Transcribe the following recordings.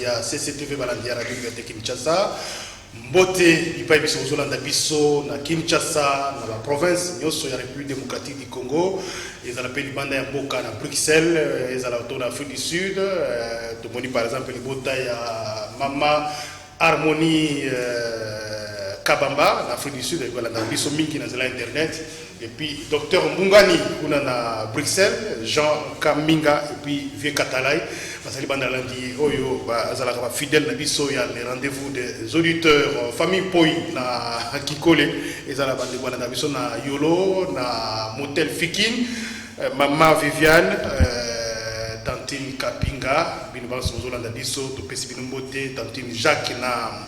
ya CCTV balandi ya radio de Kinshasa mbote ipai biso zolanda biso na Kinshasa na la province nyoso ya République démocratique du Congo ezala pe libanda ya mboka na Bruxelles ezala autour na Afrique du Sud tomoni par exemple libota ya mama Harmonie Kabamba na Afrique du Sud balanda biso mingi na zela internet. Et puis, docteur Mungani, on a à Bruxelles, Jean Kaminga, et puis Vieux Katalay, parce que les Oyo, fidèle, il y a les rendez-vous des auditeurs, famille Poi, na Kikole, et la bande na Yolo, na Motel Fikin, Maman Viviane, Tantine Kapinga, Binouban Sozolanda Bisso, Topesi Binumbote, Tantine Jacques, na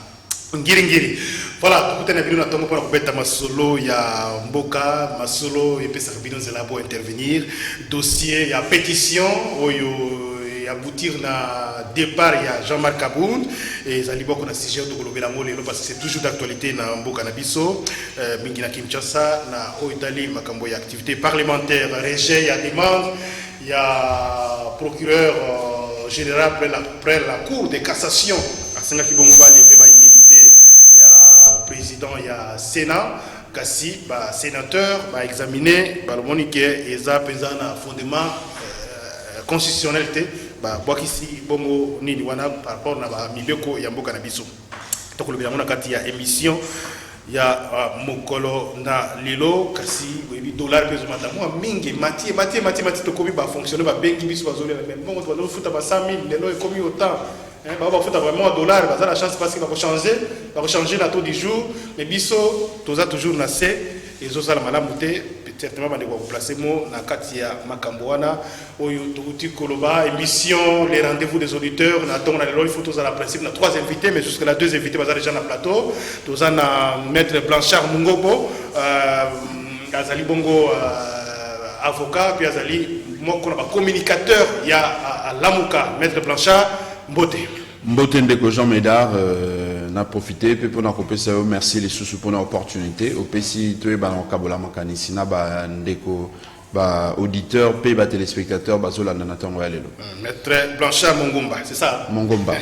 Ngiri. Voilà, tout le monde pour kubeta masolo ya mboka, masolo et pesa bidon zela pour intervenir, dossier ya pétition oyo aboutir na départ ya Jean-Marc Abound et zali boko na sujet de kolobela ngolo parce que c'est toujours d'actualité na mboka na biso mingi na Kinshasa na o Italie makambo ya activité parlementaire, rejet ya demande, ya procureur général après la cour de cassation à Senga Kibongoba levé ba président il y a Sénat kasi ba sénateur ba examiner ba monique eza penza na fondement constitutionnel te ba bwakisi bongo nini wana par rapport na ba mileko ya mboka na biso to kolobela mona kati ya émission ya mokolo na lelo kasi boyebi dollar peso matamu mingi mati to kobi ba fonctionner ba bengi biso bazole même bongo to bazole futa ba 100 000 lelo e komi autant. On va faire vraiment $, on a la chance parce qu'il va changer la taux du jour, mais biso, tous toujours nassé, et zo sala malamu te, certainement on va placer mo na katia makamboana, oyo touti koloba émission, les rendez-vous des auditeurs, na ton na lelo il faut tous à la principe na 3 invités, mais jusque là 2 invités bazar déjà na plateau, tous na maître Blanchard Mungobo, azali bongo avocat, puis azali moi qu'on a communicateur, il y a Lamuka, maître Blanchard. Mbote ndeko Jean Médard n'a profité pour nous compter merci les sous pour l'opportunité au PC tu es ba kabola makanisi na ba ndeko ba auditeur pe ba téléspectateur ba zola na tango ya lelo. Maître Blanchard Mongomba, c'est ça? Mongomba.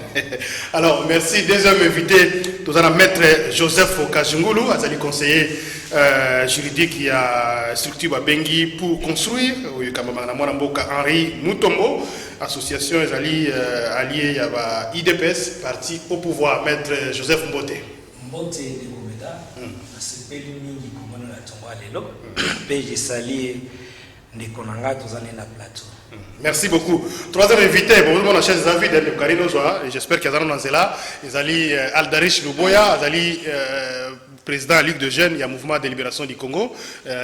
Alors merci deuxième invité nous avons maître Joseph Kajungulu, azali conseiller juridique qui a structure ba bengi pour construire au kamama na mwana mboka Henri Mutombo. Association Ezali alliée à IDPS, parti au pouvoir, maître Joseph Mbote. Mbote de Gomeda, c'est Pelini qui commande la tombe à l'élo, PG Sali, Nekonanga, tous années na plateau. Merci beaucoup. Troisième invité, bon, on a chaise David de Carino Zoa, et j'espère qu'il y a dans Zela, Ezali Aldarish Luboya, Ezali président de la Ligue de Jeunes, il y a un mouvement de libération du Congo.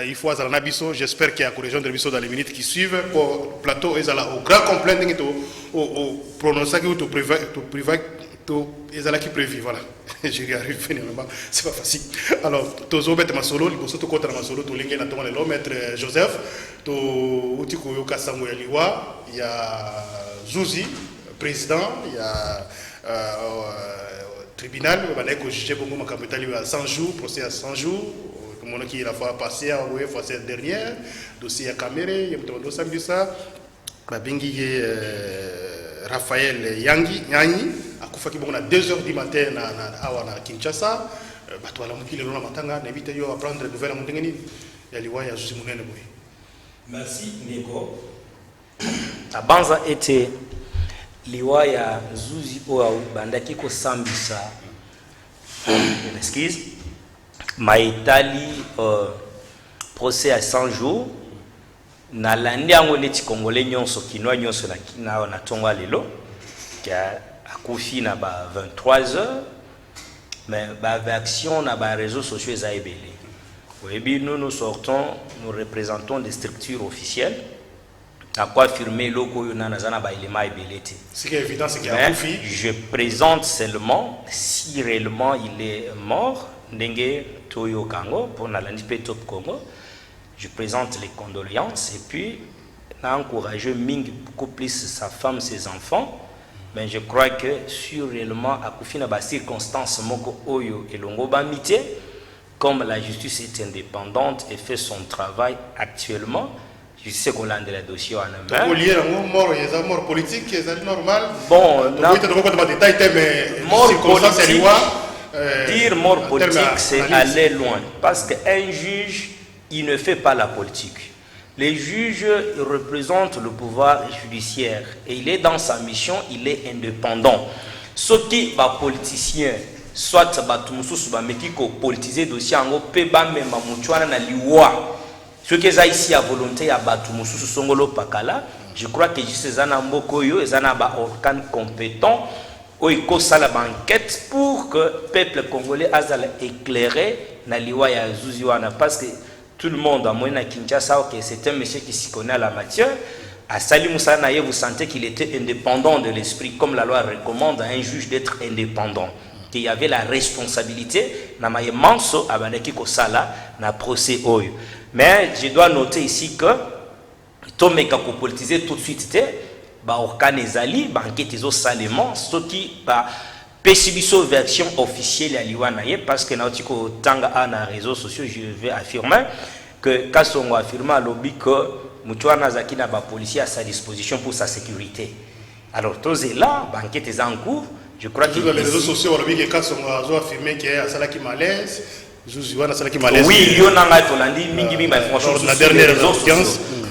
Il faut à Nabiso, j'espère qu'il y a correction de Nabiso dans les minutes qui suivent. Pour le plateau, il y a au grand complaint au prononcer au privé, qui prévu. Voilà. J'ai arrivé finalement, c'est pas facile. Alors, Tozo Bete Masolo, il faut contre Masolo, tu l'ingé na le maître Joseph, tu Utiko Yoka Samuel Liwa, il y a Zouzi, président, il y a tribunal, on va juger beaucoup ma capitale à 100 jours, procès à 100 jours, comme on a qui la fois passé à la fois cette dernière, dossier à Caméré, il y a un dossier de ça, la bengi Raphaël Yangi, à Koufaki, on a 2h du matin à Kinshasa, bateau à la mouki, le long matanga, n'évite à prendre de nouvelles à Montengeni, il y a l'Iwa, il y a José Mounen. Merci, Nico. La banza était. Liwa ya Zuzi Oaou bandaki ko sambisa excuse maitali procès à 100 jours na landi yango neti congolais nyonso kinwa nyonso na kina na tonga lelo ka akufi na ba 23 heures mais ba action na ba réseaux sociaux za ebele oui nous sortons nous représentons des structures officielles à quoi affirmer loko yonana ba ilema ebelete. Ce qui est évident c'est qu'il a Koufi. Je présente seulement si réellement il est mort ndenge toyo kango pour nalandi pe top Congo. Je présente les condoléances et puis n'a encouragé Ming beaucoup plus sa femme ses enfants. Mais je crois que sur réellement à Koufi na ba circonstances moko oyo elongo ba mité comme la justice est indépendante et fait son travail actuellement. Je sais qu'on a de la dossier en Donc, au lieu de mort politique, c'est normal. Bon, mort politique, dire mort politique, c'est aller loin. Parce qu'un juge, il ne fait pas la politique. Les juges représentent le pouvoir judiciaire et il est dans sa mission, il est indépendant. Ce qui est politicien, soit qui politiser dossier en peut même na liwa. Ce qui est ici à volonté à Batumusu Songolo Pakala, je crois que juste ces anambokoyo, les anaba organes compétents, où il cause la banquette pour que le peuple congolais azal éclairé na liwa ya Zuziwana parce que tout le monde a moyen à Kinshasa que c'est un monsieur qui s'y connaît à la matière. À Sali Moussa Naye, vous sentez qu'il était indépendant de l'esprit, comme la loi recommande à un juge d'être indépendant. Qu'il y avait la responsabilité, na maye manso abaneki ko sala na procès oyo. Mais je dois noter ici que Tomeka ko politiser tout de suite ba orkanezali ba enquête zo salement ce qui ba pesibiso version officielle à Liwanaye parce que nautiko tanga na réseaux sociaux je vais affirmer que Kasongo affirme à lobby que Mutuana Zaki na ba policier à sa disposition pour sa sécurité. Alors tous est là, ba enquête est en cours. Je crois que les réseaux sociaux ont dit que Kasongo a affirmé qu'il y a Salaki malaise. Oui, il y en a qui ont dit mingi franchement la dernière réseaux sociaux.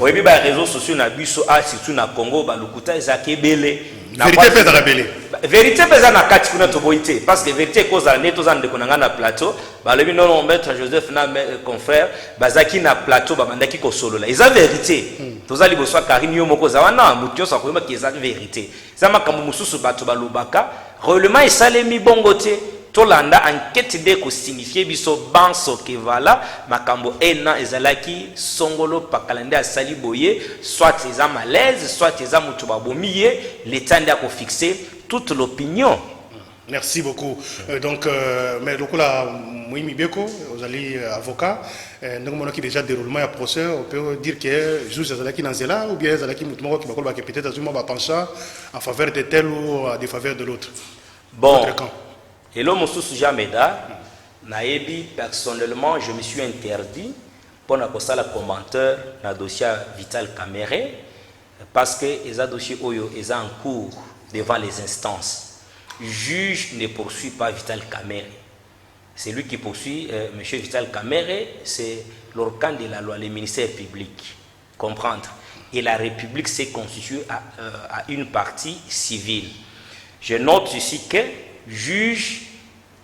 Oui, les réseaux sociaux na biso a surtout na Congo ba lokuta ezaki belé. Vérité pesa la belé. Vérité pesa na kati kuna toboité parce que vérité cause à neto za ndeko na plateau ba lebi non maître Joseph na confrère bazaki na plateau ba mandaki ko solo là. Eza vérité. Tozali boswa Karine yo moko za wana mutyo sa koyeba ki eza vérité. Za makambo mususu bato ba lobaka, règlement esalemi bongote. Tolanda enquête de ko signifier biso banso ke vala makambo ena ezalaki songolo pakalande asali boye soit eza malaise soit eza mutu babomiye l'état nda ko fixer toute l'opinion. Merci beaucoup. Donc mais donc là Moimi Beko vous allez avocat donc mon qui déjà déroulement à procès on peut dire que juge ezalaki nanzela ou bien ezalaki mutu moko ki bakolo ba peut-être azuma ba penchant en faveur de tel ou en défaveur de l'autre. Bon. Et l'homme sous Jameda, naebi personnellement, je me suis interdit pour ne pas la commentaire dans le dossier Vital Kamere parce que les dossiers Oyo est en cours devant les instances. Juge ne poursuit pas Vital Kamere. C'est lui qui poursuit M. Vital Kamere, c'est l'organe de la loi, le ministère public. Comprendre. Et la République s'est constituée à une partie civile. Je note ici que juge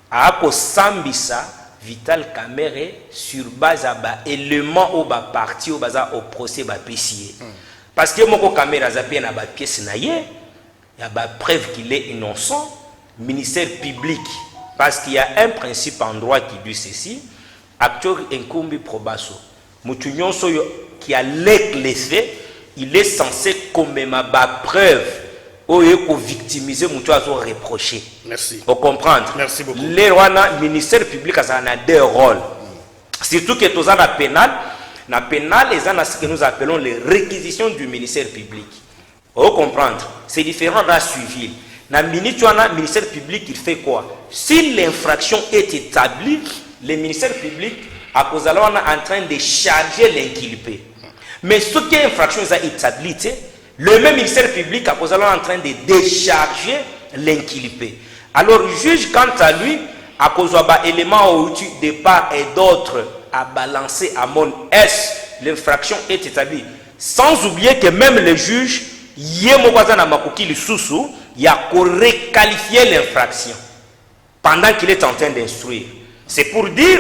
a sambisa Vital Kamere sur base à élément au bas parti au bas au procès bas pessier parce que mon caméra zappé na ba pièce na yé y a ba preuve qu'il est innocent ministère public parce qu'il y a un principe en droit qui dit ceci acteur incumbi probasso mutu nyonso qui a les faits il est censé commémorer ba preuve ou victimiser mutu azo reprocher. Merci. Pour comprendre. Merci beaucoup. Les ministère public a deux rôles. Surtout que tous na pénal, les ce que nous appelons les réquisitions du ministère public. Pour comprendre. C'est différent d'un civil. Dans le ministère public, il fait quoi? Si l'infraction est établie, le ministère public a en train de charger l'inculpé. Mais ce qui est infraction est établie, le même ministère public a en train de décharger l'inculpé. Alors, le juge, quant à lui, a posé un élément au de part et d'autre à balancer à mon S, l'infraction est établie. Sans oublier que même le juge, il a requalifié l'infraction pendant qu'il est en train d'instruire. C'est pour dire,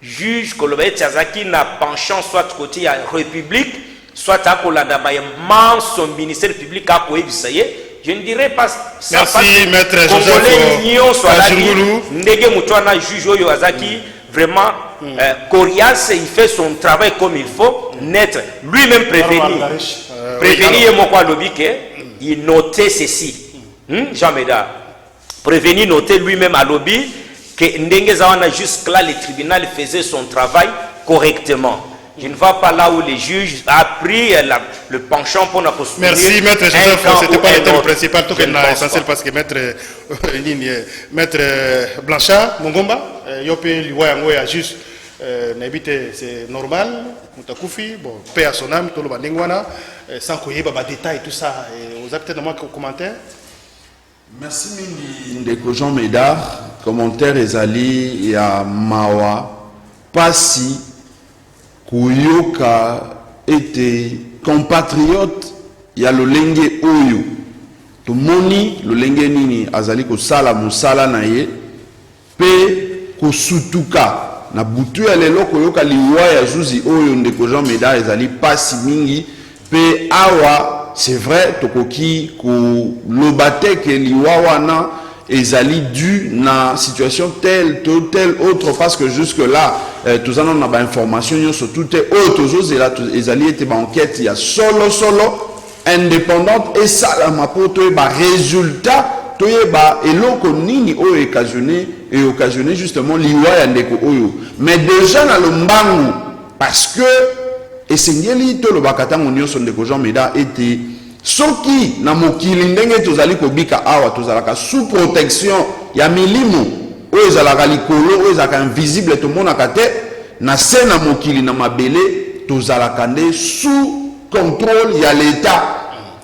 juge Koloba Etiazaki n'a penchant soit côté la République, soit à son ministère public à je ne dirais pas ça. Merci, maître Joseph juge Azaki vraiment coriace, il fait son travail comme il faut, net, lui-même prévenu. Il notait ceci. Jean Médard, prévenu, notait lui-même à lobby que Ndengezawana jusque-là, le tribunal faisait son travail correctement. Je ne vais pas là où les juges ont pris le penchant pour nous construire. Merci, maître Joseph. Ce n'était pas le thème principal, tout est essentiel parce que maître Blanchard, Mongomba, Yopé, Liwa, juste c'est normal, Moutakufi, bon, paix à son âme, tout le monde, sans qu'il y ait des détails, tout ça. Vous avez peut-être un commentaire? Merci mingi ndeko Jean Médard, commentaire ezali ya mawa pasi kuyoka ete compatriote ya lolenge oyo tomoni lolenge nini azali kosala mosala na ye pe kosutuka na butu ya lelo koyoka liwa ya zuzi oyo ndeko Jean Médard ezali pasi mingi pe awa. C'est vrai, tokoki ko lobate ke liwa wana ezali dû na situation telle autre parce que jusque là tous en a ba information sur tout est autre ezali était ba enquête il y a solo indépendante et ça la mapoto ba résultat to ba eloko nini o occasionné justement liwa ya ndeko oyo mais déjà na lombangu parce que esengeli to lobaka tango nyonso ndeko Jean Médard était soki na mokili ndenge tozali kobika awa tozalaka sous protection ya milimo oyo ezalaka likolo oyo ezalaka invisible tomonaka te na se na mokili na mabele tozalaka nde sous contrôle ya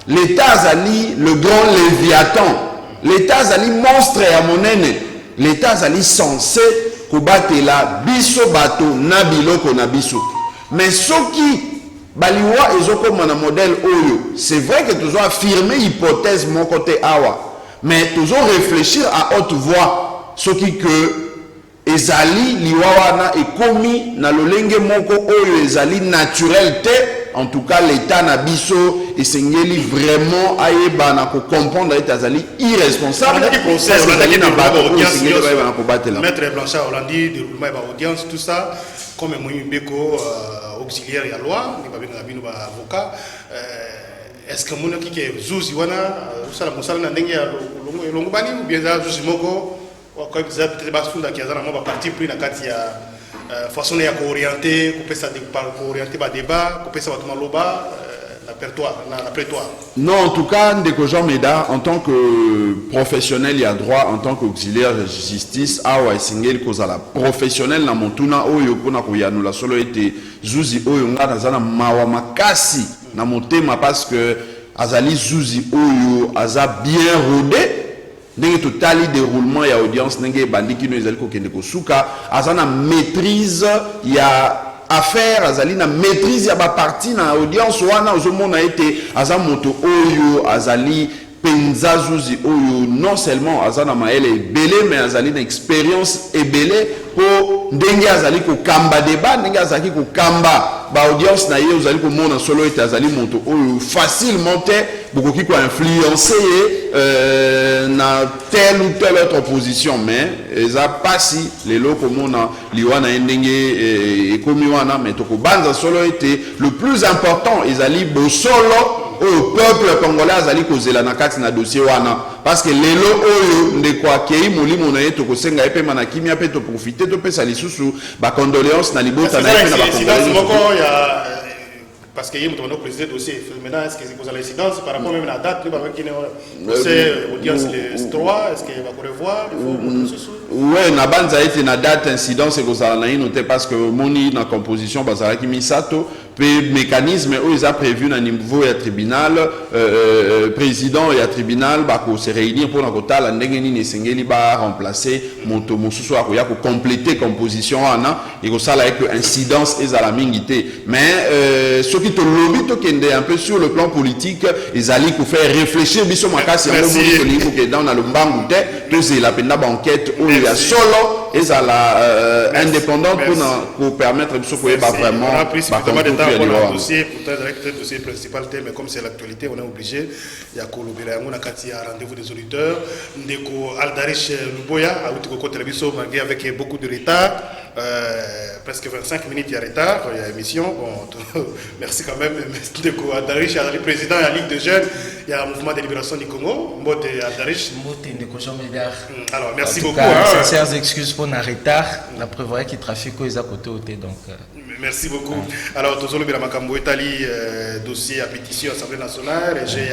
l'état azali le grand léviathan, l'état azali monstre ya monene, l'état azali censé kobatela biso bato na biloko na biso. Mais soki baliwa ezokoma na modèle oyo, c'est vrai que toujours affirmer hypothèse mon côté awa, mais toujours réfléchir à haute voix soki que ezali liwa wana ekomi na lolenge moko oyo ezali naturel te. En tout cas l'état na biso esengeli vraiment ayeba na ko comprendre l'état azali irresponsable. Maître Blanchard Hollandi déroulement ba audience tout ça comme Moïse Beko auxiliaire ya loi ni ba bino ba avocat est-ce que mon qui est zuzi wana usala musala na ndenge ya longo bani ou bien za zuzi moko kwa ça peut-être ba funda ki azana mo ba parti pris na kati ya façon ya orienter orienter ba débat couper ça va loba la prétoire. Non, en tout cas ndeko Jean Médard en tant que professionnel ya droit, en tant qu'auxiliaire de justice awa esengeli kozala professionnel na motuna oyo pona ko yanula solo ete zuzi oyo ngana zana mawa makasi na motema parce que azali zuzi oyo aza bien rodé. Ndenge totali déroulement ya audience ndenge bandiki no ezali kokende kosuka azana maîtrise ya affaire azali na maîtrise ya ba parti na audience wana ozomona ete aza moto oyo azali penza zuzi oyo non seulement azana maele ebele mais azali na expérience ebele po ndenge azali kokamba débat ndenge azali kokamba ba audience na ye ozali komona solo ete azali moto oyo facilement te bokoki ko influencer na telle ou telle autre position mais eza pasi lelo komona liwana ndenge ekomi wana mais to ko banza solo ete le plus important ezali bosolo au peuple congolais azali kozela na kati na dossier wana parce que lelo oyo ndeko akei molimo na ye to kosenga epe mana kimia pe to profiter to pesa lisusu ba condoléances na libota na epe na ba congolais parce que il y a un président dossier maintenant est-ce que c'est l'incidence par rapport même à la date c'est audience le 3 est-ce qu'il va revoir ouais na banza été na date incidence et que na noté parce que moni na composition bazala ki misato pe mécanisme où ils a prévu na niveau ya tribunal président et tribunal ba ko se réunir pour na kotala ndenge nini sengeli ba remplacer moto mosusu akoya ko compléter composition wana et ko sala avec incidence ezala mingité mais ce qui te lobby to kende un peu sur le plan politique ezali ko faire réfléchir biso makasi ya mo que dans na lombangu te to c'est la penda banquette où il y a solo ezala indépendante pour permettre biso ko ba vraiment le dossier principal mais comme c'est l'actualité on est obligé ya kolobela yango na kati ya rendez-vous des auditeurs ndeko Aldarish Luboya a outi ko télévision malgré avec beaucoup de retard presque 25 minutes de retard il y a émission bon merci quand même ndeko Aldarish le président de la Ligue de jeunes il y a un mouvement de libération du Congo Mbote Aldarish Mbote ndeko Jean Médard alors merci beaucoup sincères excuses pour un retard la prévoyait qu'il trafic aux à côté donc merci beaucoup. Alors, tous les Makambo Italie, dossier à pétition Assemblée nationale, et j'ai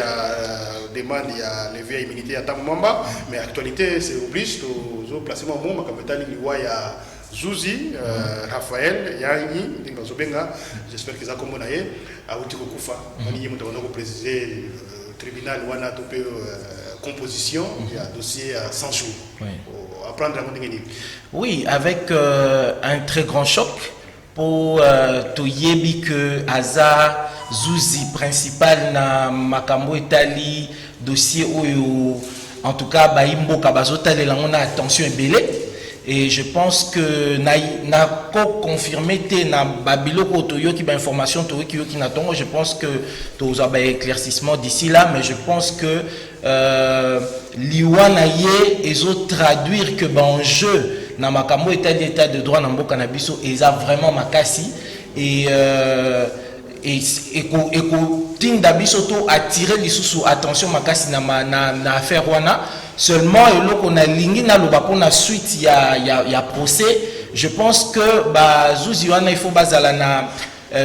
demande il y a levé immunité à Tamamba, mais actualité c'est oblige de placer mon mot Makambo Italie il y a Zuzi, Raphaël, Yanni, Dingazobenga, j'espère qu'ils ont communiqué à Outiko Koufa. On y a précisé tribunal ou a topé composition, il y a un dossier à 100 jours. À prendre à Oui, avec un très grand choc pour Toyebi que Aza Zuzi principal na Makambo Etali dossier où en tout cas Baimbo Kabazota les langues attention et belé. Et je pense que na confirmé na babiloko toyo qui ba information toyo qui n'attend. Je pense que tous a éclaircissement d'ici là, mais je pense que liwanaye et autres traduire que en jeu na makambo état de droit na mboka na biso eza vraiment makasi et tinda biso to attirer lisusu attention makasi na affaire wana. Seulement, on a lingi na loba pour la suite ya procès. Je pense que Zuzi wana il faut bazala na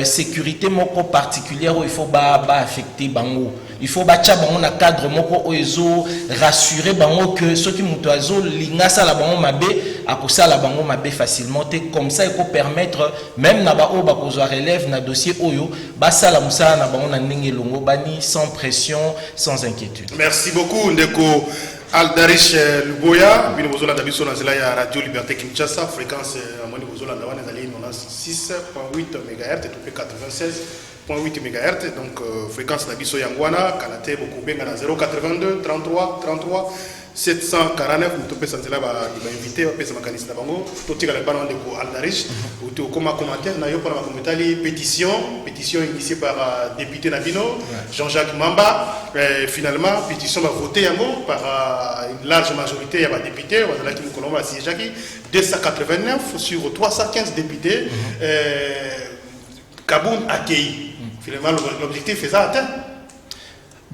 sécurité moko particulière il faut affecter bango. Il faut bacha bango na cadre moko oezo rassurer bango que ceux qui mutoazo linga ça la bango mabe akosa la bango mabe facilement comme ça il faut permettre même na ba o ba kozwa relève na dossier oyo basa la musala na bango na ndenge longo bani sans pression sans inquiétude. Merci beaucoup Ndeko Aldarish Luboya, bino bozola dabiso na zela ya Radio Liberté Kinshasa, fréquence amoni bozola ndawana ezali 96.8 MHz et 96.8 MHz, donc fréquence dabiso yangwana kanate bokubenga na 082 33 33 749 mutopé sanzela ba invité ba pesa makanisi na bango totika la bana ndeko Aldarish ou comme commentaire na yo pour la commentali pétition initiée par député Nabino Jean-Jacques Mamba finalement pétition va voter yango par une large majorité ya ba député wazala ki mukolomba si Jacques 289 sur 315 députés Kaboun accueilli finalement l'objectif est ça atteint.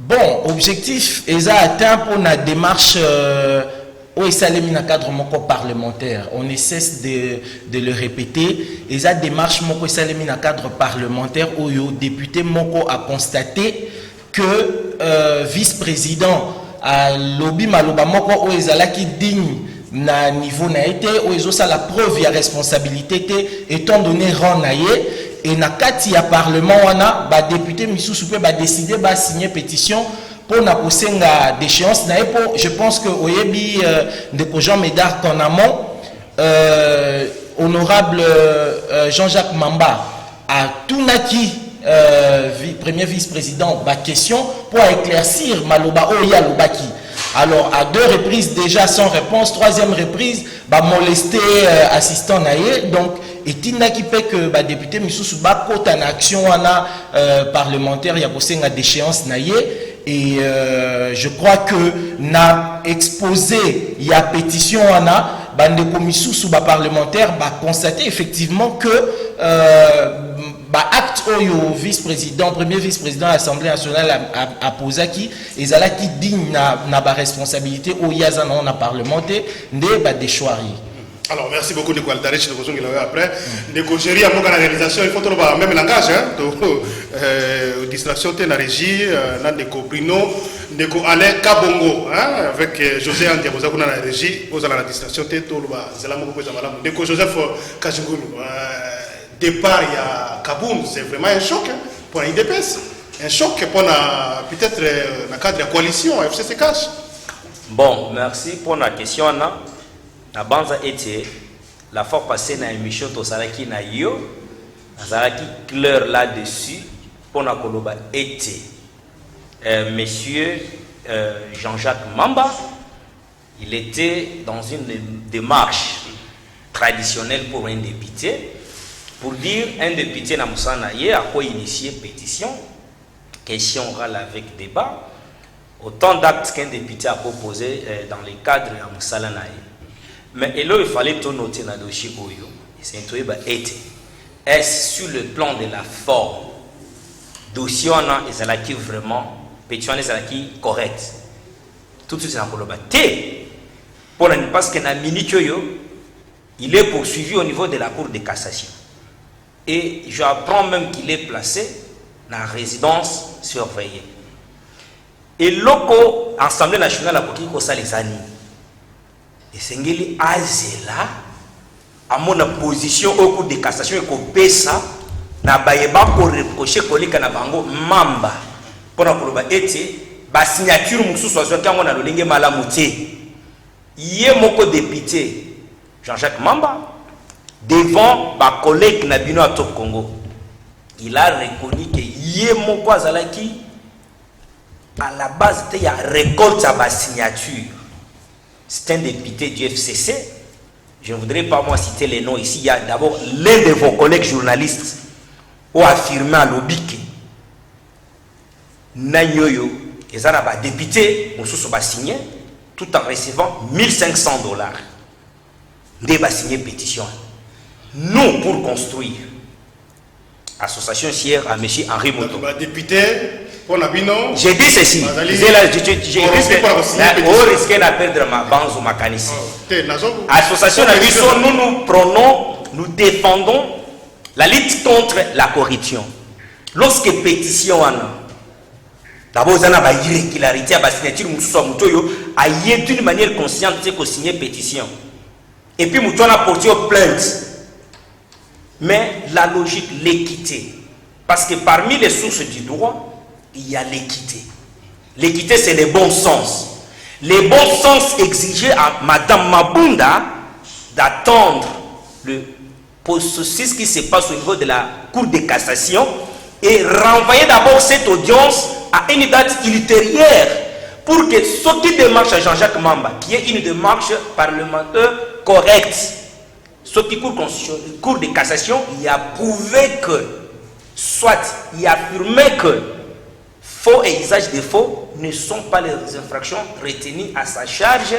Bon, objectif est atteint pour la démarche au Salemina cadre moko parlementaire. On ne cesse de le répéter. Et la démarche moko Salemina cadre parlementaire où le député moko a constaté que vice-président à lobby maloba moko où qui digne na niveau na été où ils ont ça la preuve ya responsabilité étant donné rang naie. Et na kati ya parlement wana ba député misusu pe ba décider ba signer pétition pour na posenga d'échéance na epo. Je pense que oyebi ndeko Jean Médard en amont honorable Jean-Jacques Mamba a tunaki premier vice-président ba question pour éclaircir maloba oya lobaki. Alors à 2 reprises déjà sans réponse, 3e reprise ba molester assistant naie. Donc et tina qui fait que ba député misusu ba kota na action wana parlementaire ya kosenga d'échéance naie. Et je crois que na exposé ya pétition wana bandeko misusu ba parlementaire ba constater effectivement que acte oyo vice-président, premier vice-président de l'Assemblée nationale a posé qui et zala qui digne na ba responsabilité au yazana on a parlementé ne ba déchoirie. Alors merci beaucoup de Aldarish de Kozongi après de Kogérie à mon réalisation il faut trouver même langage hein distraction te na régie na de Bruno de Alain Kabongo hein avec José Andiaboza kuna na régie aux la distraction te to ba zela mo ko zamala de Joseph Kajingulu départ il y a Kaboum c'est vraiment un choc hein, pour l'IDPS un choc pour peut-être dans le cadre de la coalition FCC Cash. Bon merci pour la question Anna. La banza était la fois passée dans l'émission Tosaraki na yo, Nazaraki clair là-dessus pour na koloba était monsieur Jean-Jacques Mamba, il était dans une démarche traditionnelle pour un député pour dire un député na musana ye a quoi initier pétition, question orale avec débat, autant d'actes qu'un député a proposé dans les cadres à musala na ye. Mais là, il fallait tout noter dans le dossier Oyo. C'est est-ce sur le plan de la forme, dossier on a qui vraiment, pétition qui correct. Tout de suite, c'est un problème. Parce que dans la minute, il est poursuivi au niveau de la Cour de cassation. Et j'apprends même qu'il est placé dans la résidence surveillée. Et l'OCO, Assemblée nationale, a pris ça les années. Et Sengeli Azela à mon position au cours de cassation et qu'on pesa na bayeba ko reprocher kolika na bango mamba pona koloba ete ba signature mususu azo kango na lolenge malamu te yé moko député Jean-Jacques Mamba devant ma collègue Nabino à Top Congo il a reconnu que yé moko azalaki à la base il y a récolte à ma signature. C'est un député du FCC. Je ne voudrais pas moi citer les noms ici. Il y a d'abord l'un de vos collègues journalistes qui a affirmé à l'Obik Nanyoyo, et ça a député, on a signé tout en recevant $1,500. Des va signer pétition. Nous, pour construire, association sière à M. Henri Moto. Député, pour Nabino. J'ai dit ceci. J'ai risqué de perdre ma banque ou ma canisse. Association Nabiso, nous prenons, nous défendons la lutte contre la corruption. Lorsque pétition, d'abord, il y a une irrégularité à la signature, il y a d'une manière consciente qu'on signe pétition. Et puis, nous avons apporté plainte. Mais la logique, l'équité. Parce que parmi les sources du droit, il y a l'équité. L'équité, c'est le bon sens. Le bon sens exigeait à Madame Mabunda d'attendre le processus qui se passe au niveau de la Cour de cassation et renvoyer d'abord cette audience à une date ultérieure pour que ce qui démarche à Jean-Jacques Mamba, qui est une démarche parlementaire correcte, ce qui cour de cassation, il a prouvé que, soit il a affirmé que faux et usage de faux ne sont pas les infractions retenues à sa charge,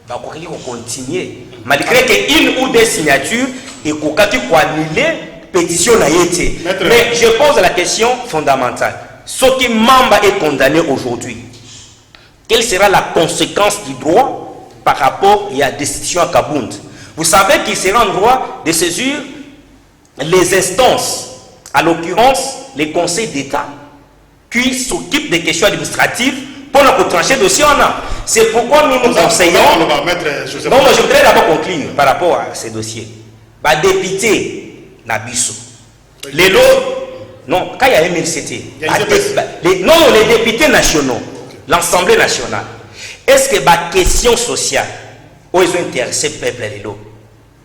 bah, on continue. Malgré qu'une ou des signatures et qu'on a annulé, pétition n'a été. Mais je pose la question fondamentale. Ce qui Mamba est condamné aujourd'hui, quelle sera la conséquence du droit par rapport à la destitution à Kabound? Vous savez qu'il sera en droit de saisir les instances, à l'occurrence les conseils d'État, qui s'occupent des questions administratives pour nous trancher le dossier en a. C'est pourquoi nous nous conseillons. Bon, moi je voudrais d'abord conclure par rapport à ces dossiers. Bah, député Nabiso. Les lots, non, quand il y a MLCT, non, les députés nationaux, l'Assemblée nationale, est-ce que la question sociale, où ils ont intéressé le peuple les lots?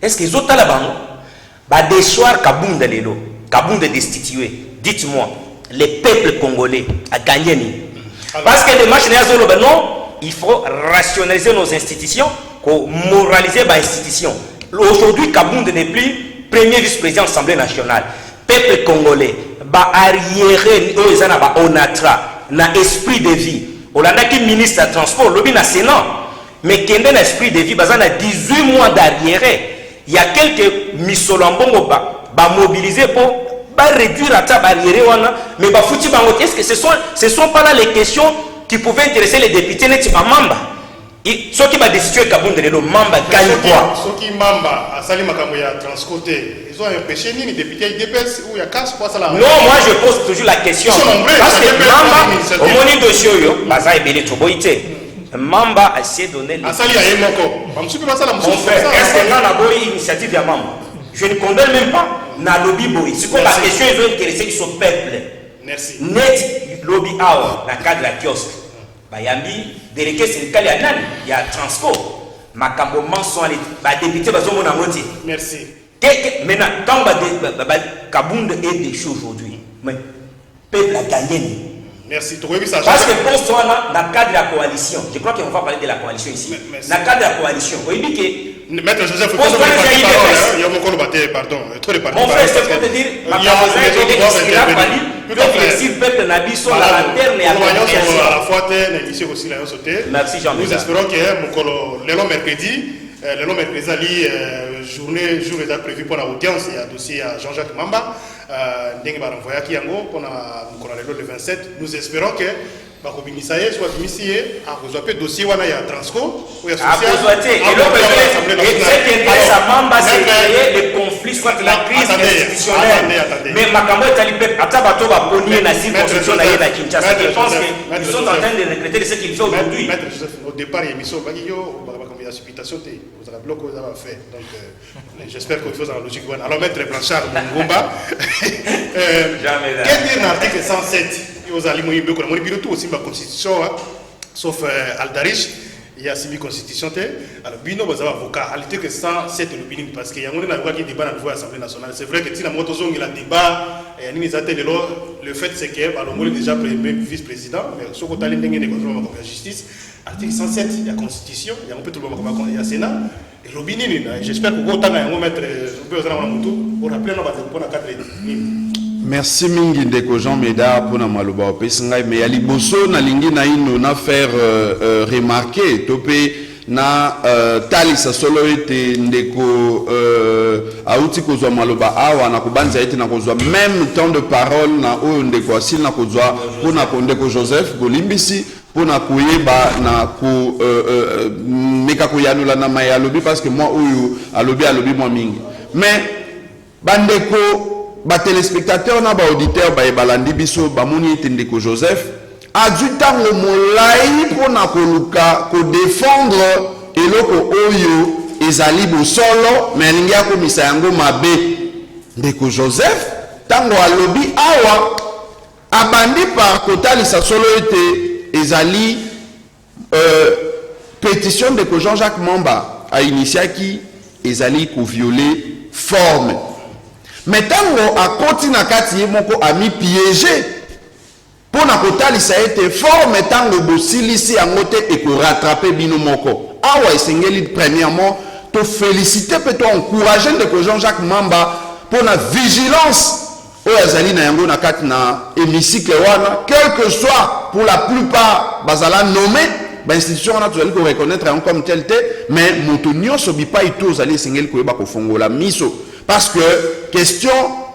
Est-ce qu'ils ont là-bas des soirs Kabound les lots, Kabound destitué? Dites-moi, le peuple congolais a gagné. Parce que les marches non, il faut rationaliser nos institutions, moraliser les institutions. Aujourd'hui, Kabound n'est plus premier vice-président de l'Assemblée nationale. Peuple congolais, arriéré, onatra, na esprit de vie. On a qui ministre de transport, lobby na Sénat. Mais qui a un esprit de vie, il y a 18 mois d'arriéré. Il y a quelques missolambongo mobilisés pour réduire la barrière. Mais est-ce que ce sont pas là les questions qui pouvaient intéresser les députés n'est pas Mamba? Ceux qui ont décidé Kabound de l'eau, Mamba gagne quoi? Ceux qui Mamba a sali makamboya transcoté, ils ont empêché ni les députés IDPS ou il y a casse quoi ça là? Non, moi je pose toujours la question. Parce que Mamba, au moment de Sioyo, Baza et Bélé Toboïté. Mamba a essayé de donner le... Mon frère, est-ce que là, on a une initiative à Mamba? Je ne condamne même pas na lobby boy. C'est comme la question, ils ont intéressé qui sont peuple. Merci. Net lobby hour, dans le cadre de la kiosque. Bayambi, délégué syndical, il y a transport. Makambo Manson, les députés, ils ont monté. Merci. Maintenant, quand Kabound est déchu aujourd'hui, mais le peuple a gagné. Merci. Parce que pour soi, dans le cadre de la coalition, je crois qu'on va parler de la coalition ici. Dans le cadre de la coalition, vous voyez que. Maître Joseph, il y a mon collègue, pardon. Mon frère, c'est pour te dire, ma camarade, il a fallu que le peuple n'habille sur la lanterne et à la fois. Merci Jean-Michel. Nous espérons que le long mercredi, jour est prévu pour l'audience, il y a dossier à Jean-Jacques Mamba. Le 27, nous espérons que Bakobimisaye soit initié à rejoindre dossier où il y a Transco, où il y a social. Et ce qui intéresse à Mamba, c'est créer des conflits plus contre la crise Attendez. institutionnelle. Mais Makambo est allé à bateau va pogner la circonscription à Kinshasa. Je pense qu'ils sont en train de regretter de ce qu'il fait aujourd'hui. Maître Joseph, au départ, il y a l'émission, il y a supputation, vous avez bloqué, vous avez fait. Donc, j'espère qu'il faut dans la logique. Alors, Maître Blanchard, Mungomba, quel dire l'article 107? Vous allez me dire que le tout aussi ma constitution, sauf Aldarich. Il y a semi constitution. Alors, bino vous avez avocat. L'article 107 le bini parce qu'il y a un avocat qui débat dans l'Assemblée nationale. C'est vrai que si la motozong il a débat, le fait c'est que Balombo est déjà vice-président, mais ce qu'on a dit dans la justice, article 107, il y a constitution, il y a un peu tout le monde, il y a Sénat. Et le bini, j'espère que vous allez mettre au rappeler pour la cadre. Merci mingi ndeko Jean Médard pour na maloba opesinga mais ali boso na lingi na ino na faire remarquer topé na talisa solo ete ndeko auti kozwa maloba awa na kubanza ete na kozwa même temps de parole na oyo ndeko asili na kozwa pour na ndeko Joseph Bolimbisi pour na kuyeba na ku meka kuyanula na maya lobi parce que moi oyo alobi moi mingi mais bandeko ba téléspectateurs na ba auditeurs ba ebalandi biso ba moni etendeko Joseph a du temps molai pona koluka ko défendre eloko oyo ezali bosolo mais lingi akomisa yango mabe ndeko Joseph tango alobi awa abandi par kotalisa solo ete ezali pétition de Jean-Jacques Mamba a initiaki ezali ko violer forme. Mais tango a continué à kati moko a mi piégé pour na kotali ça a été fort mais tango bosilisi angote et ko rattraper bino moko awa esengeli premièrement te féliciter peut te encourager de Jean-Jacques Mamba pour la vigilance o azali na yango na kati na hémicycle wana quel que soit pour la plupart bazala nommé ba institution na tozali ko reconnaître comme tel mais motonio sobi pa ito zali esengeli ko yeba ko fongola miso. Parce que question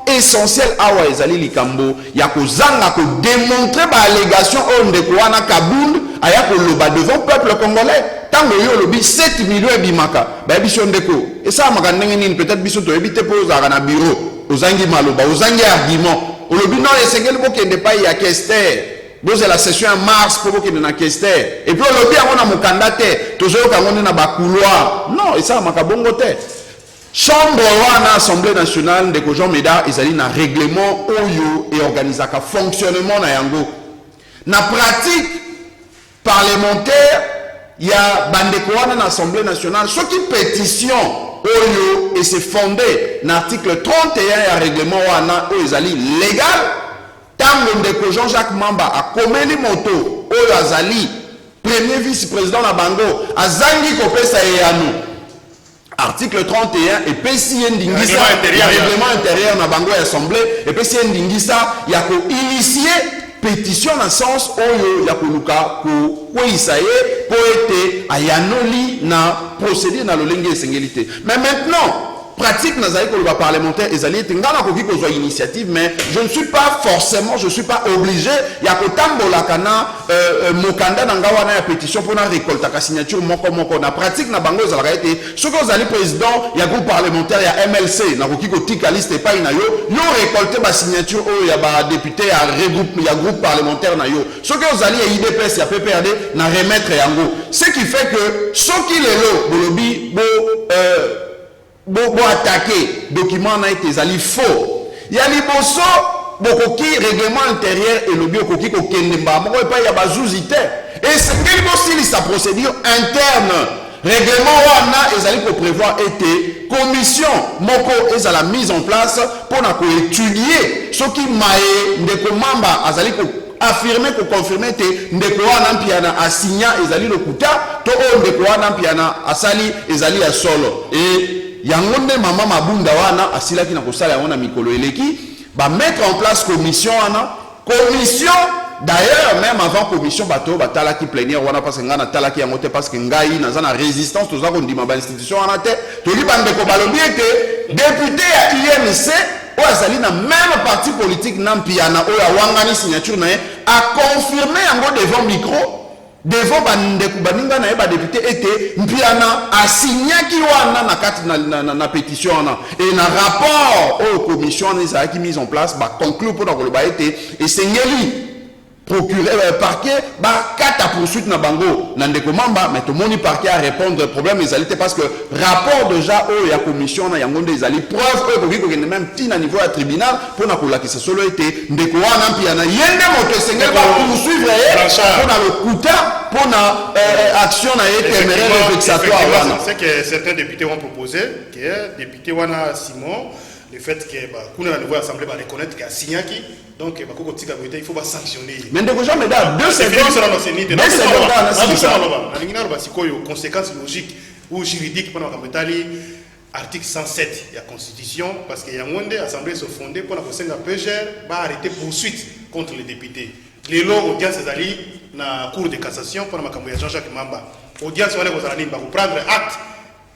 essentielle awa ezali likambo ya kozanga ko démontrer ba allégation on de kwana Kabound aya ko loba devant peuple congolais tango yo lobi 7 millions bimaka ba biso ndeko et ça maka ndenge nini peut-être biso to ebite poza na bureau ozangi maloba ozangi argument olobi non esengeli bokende pa ya Kester boze la session en mars pour bokende na Kester et puis olobi yango na mokanda te tozoyoka ngo na ba couloir non et ça maka bongo te. Chambre wana Assemblée nationale de Jean Médard ezali na règlement oyo et organisaka fonctionnement na yango na pratique parlementaire ya bandeko wana na Assemblée nationale ce qui pétition oyo et c'est fondé na article 31 ya règlement wana oyo ezali légal tango ndeko Jean-Jacques Mamba a komeli moto oyo azali premier vice-président na bango azangi kopesa eyano article 31 et PCI Ndingisa règlement intérieur na bango assemblée et PCI Ndingisa ya ko initier pétition na sens oyo ya koluka ko isaye po ete ayanoli na procéder na lolenge esengélité mais maintenant pratique nazali ko le parlementaire ezali ngana ko kiko zo initiative mais je ne suis pas obligé ya ko tambola kana mokanda na ngawa na ya pétition pour na récolter ka signature moko na pratique na bango ezala ete soko zali président ya groupe parlementaire ya MLC na ko kiko tika liste pa ina yo récolter ba signature o ya ba député ya regroupe ya groupe parlementaire na yo soko zali ya IDPS ya PPRD na remettre yango ce qui fait que soki lelo bolobi bo attaquer document na été zali faux ya liboso bokoki règlement intérieur et le biokoki ko kendemba moko pa ya bazuzite et c'est quel possible sa procédure interne règlement wana ezali ko prévoir été commission moko ezala mise en place pour na ko étudier ce qui maé ndeko Mamba azali ko affirmer ko confirmer te ndeko wana mpiana asigna ezali lokuta to o ndeko wana mpiana asali ezali ya solo et yango nde mama mabunda wana asilaki na kosala yango na mikolo eleki ba mettre en place commission wana commission d'ailleurs même avant commission bato batalaki plénière wana parce que ngana talaki yango te parce que ngai naza na résistance toza ko ndima ba institution wana te toli bandeko balobi ete député ya IMC oyo azali na même parti politique na mpiana oyo awangani signature na ye a confirmé yango devant micro devant bandeko baninga na yeba député était mpiana asignaki wana na kati na pétition wana et na rapport aux commissions qui mise en place ba conclure pour le ba été et sengeli procureur parquet ba kata poursuite na bango na ndeko mamba mais tout moni parquet à répondre problème ezalité parce que rapport déjà au ya commission na yango ezali preuve que ko même tina niveau à tribunal pour na kolakisa solo été ndeko wana mpiana yende moto sengeli ba poursuivre pour na le kuta pour na action na téméraire vexatoire wana. C'est que certains députés ont proposé que député wana Simon le fait que bah kuna na niveau assemblée va reconnaître qu'il a signé qui donc il faut pas sanctionner. Mais de gens mais dans 2 secondes conséquences logiques ou juridiques pendant Kametali article 107 de la constitution parce que Yangonde assemblée se fondée pour la conseil de PGR va arrêter poursuite contre les députés. Les lois audience ali na cour de cassation pour la Jean-Jacques Mamba. Audience on va prendre acte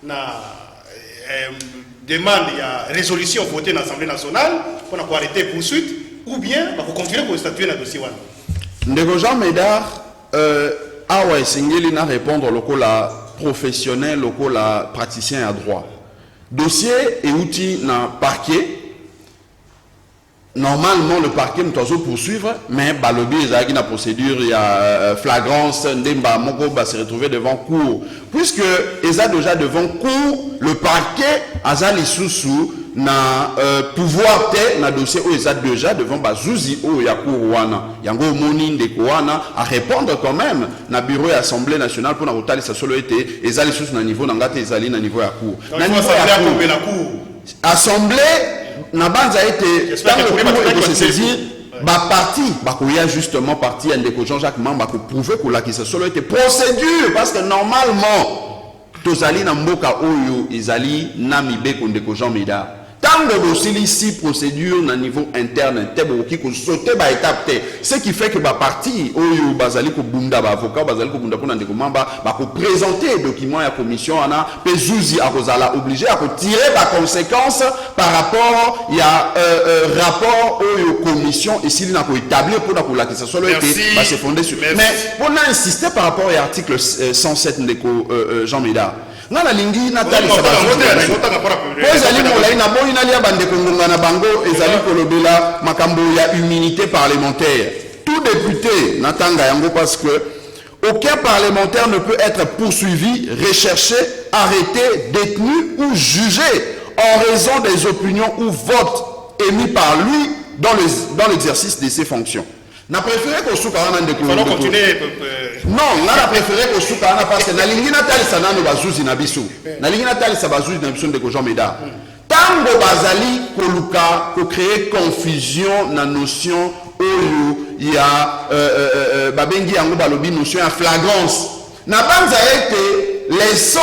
na demande il y a résolution votée dans l'Assemblée nationale pour arrêter poursuite ou bien pour continuer pour statuer dans le dossier. Ndeko Jean Médard awa esengeli na répondre lokola professionnel lokola praticien à droit. Dossier et outil na parquet. Normalement, le parquet nous doit poursuivre, mais balobi ezaki na procédure il y a flagrance ndemba moko va se retrouver devant cour. Puisque eza déjà devant cour, le parquet azali sous na pouvoir te na dossier où eza déjà devant bazuzi ou ya cour wana. Yango moni ndeko wana à répondre quand même na bureau et assemblée nationale pour na kotali sa solo été ezali sous na niveau na ngate ezali na niveau ya cour. Na niveau ya cour. Assemblée na banza été tant que se saisir ba parti ba koya justement parti ndeko Jean-Jacques Mamba ko prouver que la qui se solo été procédure parce que normalement tozali na mboka oyo izali na mibeko ndeko Jean Médard tango dosili si procédure na niveau interne tebo ki ko sauter ba étape te ce qui fait que ba parti oyo bazali ko bunda ba avocat bazali ko bunda pona ndeko Mamba ba ko présenter document ya commission ana pe zuzi akozala obligé à tirer ba conséquence par rapport il y a rapport oyo commission ici na ko établir pour la que ça soit été ba se fonder sur mais on a insisté par rapport à l'article 107 ndeko Jean Médard ngana lingi natali ezali molai na boyi na lia bande kongonga na bango ezali kolobela makambo ya immunité parlementaire. Tout député natanga yango parce que aucun parlementaire ne peut être poursuivi, recherché, arrêté, détenu ou jugé en raison des opinions ou votes émis par lui dans l'exercice de ses fonctions. Na préféré ko suka wana ndeko. Il faut continuer. Non, na préféré ko suka wana parce que na lingi na tali sanano bazuzi na biso. Na lingi na tali sa bazuzi na biso ndeko Jean Médard. Tango bazali ko luka ko créer confusion na notion oyo ya babengi yango balobi notion ya flagrance. Na banza été les sons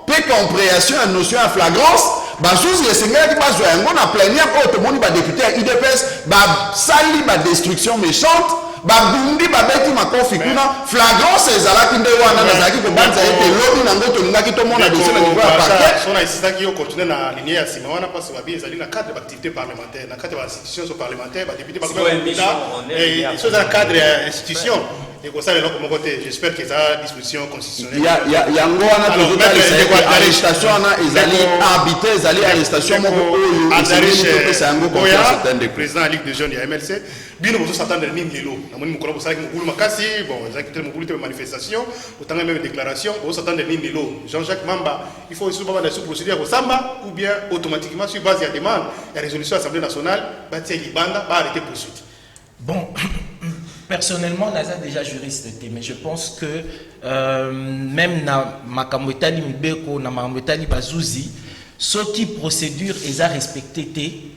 peu compréhension à notion à flagrance bazuzi esengeli ki bazwa yango na plénière oyo tomoni badéputé ya UDPS basali badestruction méchante babundi babeti makofi kuna flagrance ezalaki nde wana nazalaki kobanza ete lobi nango tolingaki tomona dossier na niveau ya parquet sona esisaki okontinue na linie ya nsima wana mpasi babi ezali na cadre baactivité parlementaire na cadre bainstitution so parlementaire badéputé baso eza na cadre ya institution ekosala eloko moko te j'espère que eza disposition constitutionnelle yango wana tozotalisa arrestation wana ezali arbitre ezali arrestation moko oyo topesa yango confiance président ya ligue de jeunes ya MLC bino bozosatandela nini lelo namoni mokolo bosalaki mokulu makasi bon ezalaki te mokulu te manifestation otanga même déclaration bozosatandela nini lelo Jean-Jacques Mamba il faut isusu babanda sous procédure ya kosamba ou bien automatiquement sur base ya demande ya résolution assemblée nationale batia libanda baarrêté poursuite. Bon, personnellement, Naza déjà juriste, mais je pense que même na makamwetali mbeko na makamwetali bazuzi, ce qui procédure est à respecter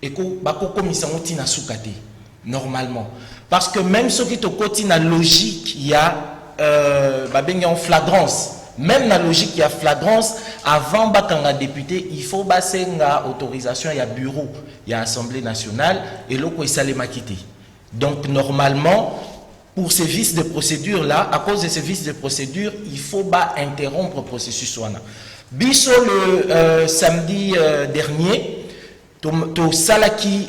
et que bako commission tina soukate normalement, parce que même ce qui te côté na logique il y a babengi en flagrance. Même la logique, il y a flagrance. Avant bakanga député, il faut passer une autorisation. Il y a bureau, il y a assemblée nationale et l'autre est salé maquité. Donc normalement, pour ces vices de procédure là, à cause de ces vices de procédure, il faut interrompre le processus. Biso le samedi dernier, to salaki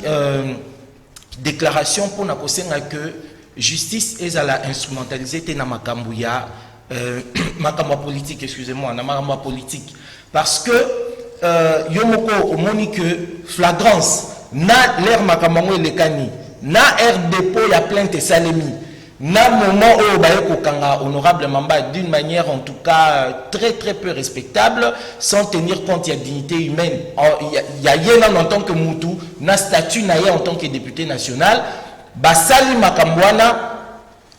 déclaration pour na kosenga que justice ezala instrumentalisée te na makambo ya makambo politique, excusez-moi, na makambo politique, parce que yomoko omoni que flagrance na l'air makambo elekani na air dépôt ya plainte salemi na moment où Bayeko Kanga honorable Mamba d'une manière en tout cas très peu respectable, sans tenir compte de la dignité humaine. Il y a rien en tant que Moutou, na statut naïe en tant que député national, Basali Makambwana,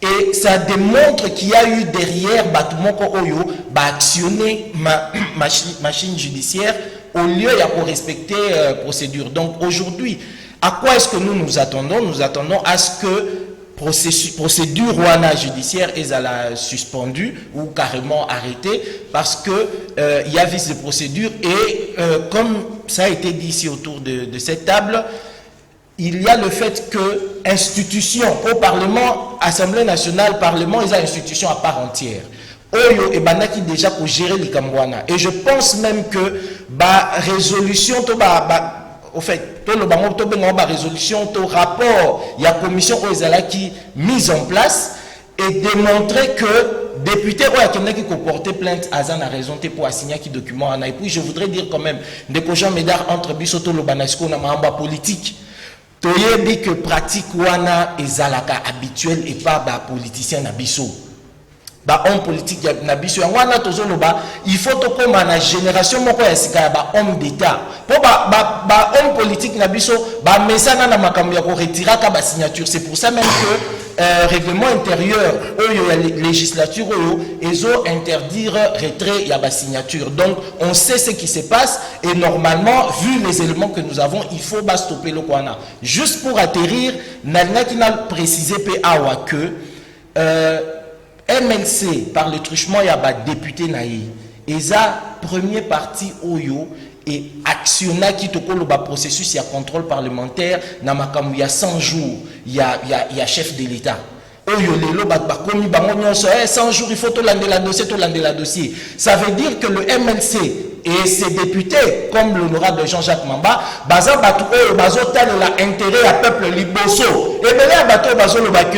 et ça démontre qu'il y a eu derrière Batumoko Oyo, actionner machine judiciaire au lieu de respecter procédure. Donc aujourd'hui, à quoi est-ce que nous nous attendons? Nous attendons à ce que procédure wana judiciaire est à la suspendue ou carrément arrêtée parce que il y a vice de procédure et comme ça a été dit ici autour de cette table, il y a le fait que institution au Parlement, Assemblée nationale, Parlement, ils ont une institution à part entière. Oyo et banaki déjà pour gérer les Kambwana. Et je pense même que résolution to au fait, tout le bango to bengo ba résolution to rapport, il y a commission qui mise en place et démontrer que député qui peut porter plainte à Zana raison pour assigner qui document et puis je voudrais dire quand même des Jean Médard entre bisoto le banasco na mamba politique. Toyebi que pratique wana ezalaka habituel et pas politicien na biso. Homme politique na biso wana tozoloba il faut to comme na génération moko ya sika homme d'état pour homme politique na biso mesana na makambo ya ko retirer ka signature. C'est pour ça même que règlement intérieur la législature ezo interdire retrait ya signature. Donc on sait ce qui se passe et normalement vu les éléments que nous avons il faut stopper le kwana. Juste pour atterrir nalina qui n'a précisé awa que MLC, par le truchement, il y a des députés naïs. Et ça, premier parti Oyo et actionna qui te colle au processus, il y a contrôle parlementaire, il y a 100 jours, il y a chef de l'État. Oyo lelo bakomi bango nyonso 100 jours il faut to landela dossier. Ça veut dire que le MLC et ses députés comme l'honorable Jean-Jacques Mamba baza batu oyo bazotala l'intérêt à peuple liboso. Et bien là bato bazolo ba que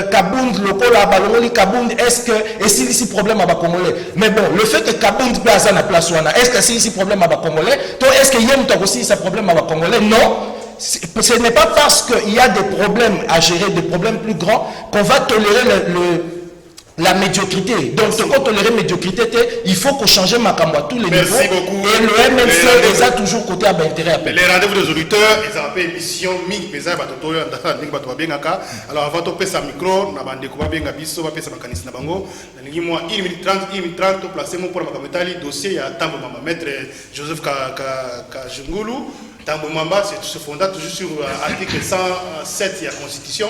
Kabound lokola balongoli Kabound est-ce que et si ici problème à Congolais. Mais bon, le fait que Kabound baza na place wana est-ce que si ici problème à Congolais, toi est-ce que yem to aussi ça problème à Congolais? Non. Ce n'est pas parce qu'il y a des problèmes à gérer, des problèmes plus grands, qu'on va tolérer la médiocrité. Donc, ce qu'on tolère la médiocrité, il faut qu'on change Makambo à tous les niveaux. Beaucoup. Et le MLC les a toujours côté à intérêt. Les rendez-vous des auditeurs, ils ont appelé émission Ming Pesa Batotoyo, alors avant de passer le micro, on a bandé quoi bien Gabiso, on va passer le mécanisme Nabango. Dans 1 minute 30, placer mon pour la Makamotali, dossier à Tambo Mama, maître Joseph Kajungulu. Tambo Mamba, c'est se fonda toujours sur l'article 107 de la Constitution,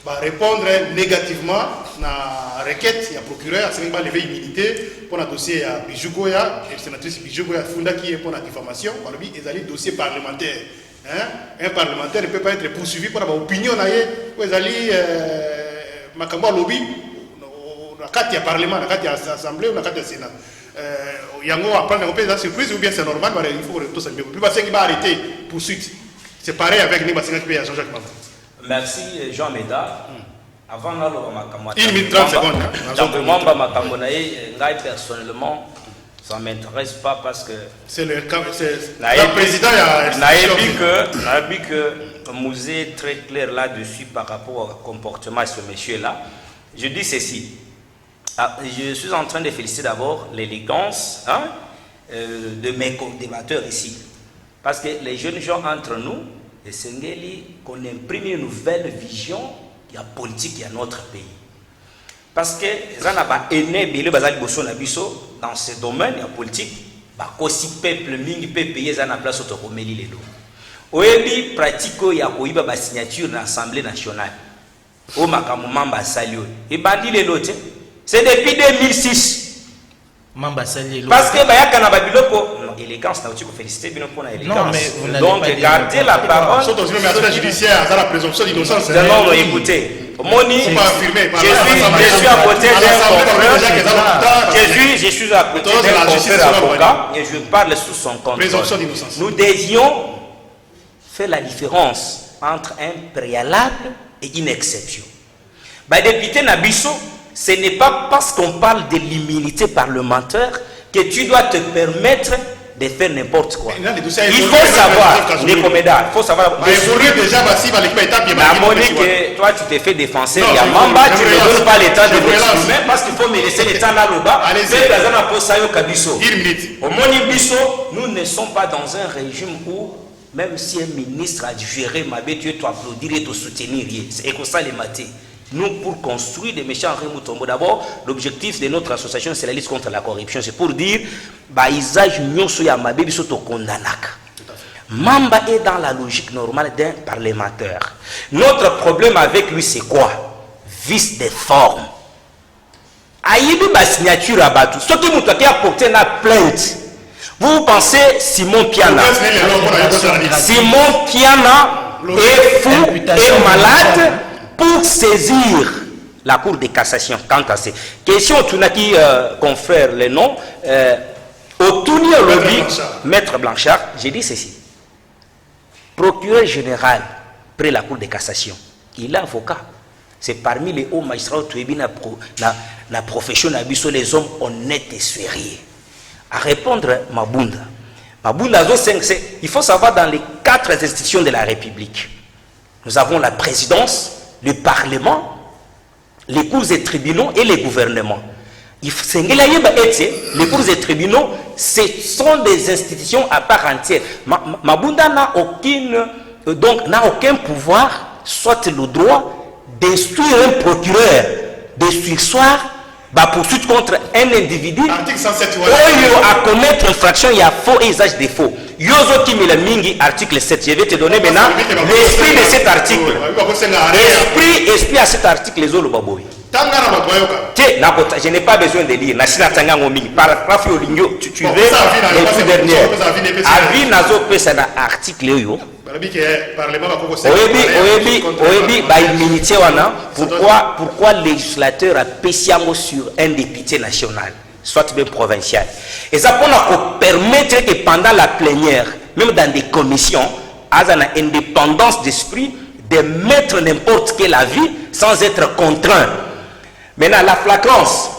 va répondre négativement à la requête, il y a procureur, c'est va lever immunité pour un dossier à Bijougoya, et sénatrice Bijougoya Funda qui est pour la diffamation, il y a un dossier parlementaire. Un parlementaire ne peut pas être poursuivi pour avoir opinion, il y a Makambo lobby, il y a parlement, il y a assemblée, il y a sénat. Yango va prendre une surprise ou bien c'est normal, il faut que tout ça soit plus parce qu'il va arrêter poursuite. C'est pareil avec les Bassins qui Jean-Jacques Mamba. Merci Jean Médard. Avant de 1 minute 30 secondes. Moi, personnellement, ça ne m'intéresse pas parce que c'est le président a dit que Mouzé est très clair là-dessus par rapport au comportement de ce monsieur-là. Je dis ceci. Je suis en train de féliciter d'abord l'élégance de mes co-débatteurs ici. Parce que les jeunes gens entre nous, les Sengeli, qu'on imprime une nouvelle vision de la politique de notre pays. Parce que les gens dans ce domaine de la politique, aussi peuple mingi peut payer la place au Tokomeli les lots. Oyebi pratico ya koiba ba signature dans l'Assemblée nationale. O makamumamba salio. Et bandi les lots. C'est depuis 2006. Parce que Bayaka na Babiloko, élégance, tu peux féliciter bien pour l'élégance. Donc, gardez la parole. Surtout si le judiciaire a la présomption d'innocence. Non, écoutez. Moni, je suis à côté d'un confrère. Je suis à côté d'un confrère avocat et je parle sous son contrôle. Nous devions faire la différence entre un préalable est une exception. Bah, député Nabiso, ce n'est pas parce qu'on parle de l'immunité parlementaire que tu dois te permettre de faire n'importe quoi. Il faut savoir, les comédas, il faut savoir. Que toi, tu t'es fait défoncer. Il y a Mamba, tu ne me donnes pas le temps de m'exprimer parce qu'il faut me laisser le temps là le bas. Au Monibiso, nous ne sommes pas dans un régime où, même si un ministre a géré ma bête, tu dois applaudir et te soutenir. C'est comme ça les matés. Nous, pour construire des méchants Remoutombo, d'abord, l'objectif de notre association, c'est la lutte contre la corruption. C'est pour dire, bah, Isaac Nyoso Yamabe Bisoto Kondanaka. Mamba est dans la logique normale d'un parlementaire. Notre problème avec lui, c'est quoi? Vice de forme. Aïbi ba signature à Batou. Ce qui nous a apporté la plainte. Vous pensez Simon Piana? Simon Piana est fou et malade pour saisir la Cour de cassation. Quant à ces questions, tu n'as qui confère les noms. Au tournoi lobby, Maître Blanchard, j'ai dit ceci. Procureur général près la Cour de cassation, il est avocat. C'est parmi les hauts magistrats qui la profession sont les hommes honnêtes et sérieux. À répondre, Mabunda. Mabunda, il faut savoir dans les 4 institutions de la République. Nous avons la présidence, le Parlement, les cours et tribunaux et les gouvernements. Les cours et tribunaux, ce sont des institutions à part entière. Mabunda n'a aucun pouvoir, soit le droit d'instruire un procureur de sursoir poursuite contre un individu à commettre infraction, il y a faux et usage de faux. Yozo Kimila Mingi, article 7. Je vais te donner maintenant l'esprit de cet article. Esprit à cet article, les autres baboy. Je n'ai pas besoin de lire. Paragraphe tu veux les tout dernières. Avis Nazo Pesana article yo. Pourquoi le législateur a pêché sur un député national, soit même provincial? Et ça pour permettre que pendant la plénière, même dans des commissions, à une indépendance d'esprit, de mettre n'importe quel avis sans être contraint. Maintenant, la flagrance.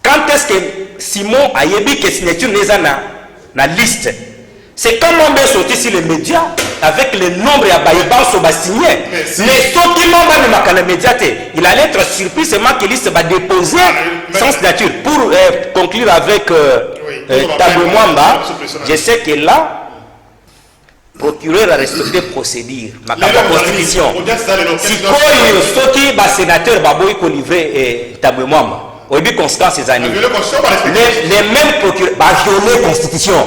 Quand est-ce que Simon a dit que signature n'est pas la liste? C'est quand on est sorti sur les médias avec le nombre à Baïba sur signé. Mais ce qui m'a dit médias, il allait être surpris seulement que liste va déposer sans signature. Pour conclure avec Tabou Mwamba, je sais que là, le procureur a respecté la procédure, ma constitution. Si ceux qui sont sénateurs, ils ont livré Tabou Mwamba. Au début, conséquence ces années. Les mêmes procureurs, violer la constitution.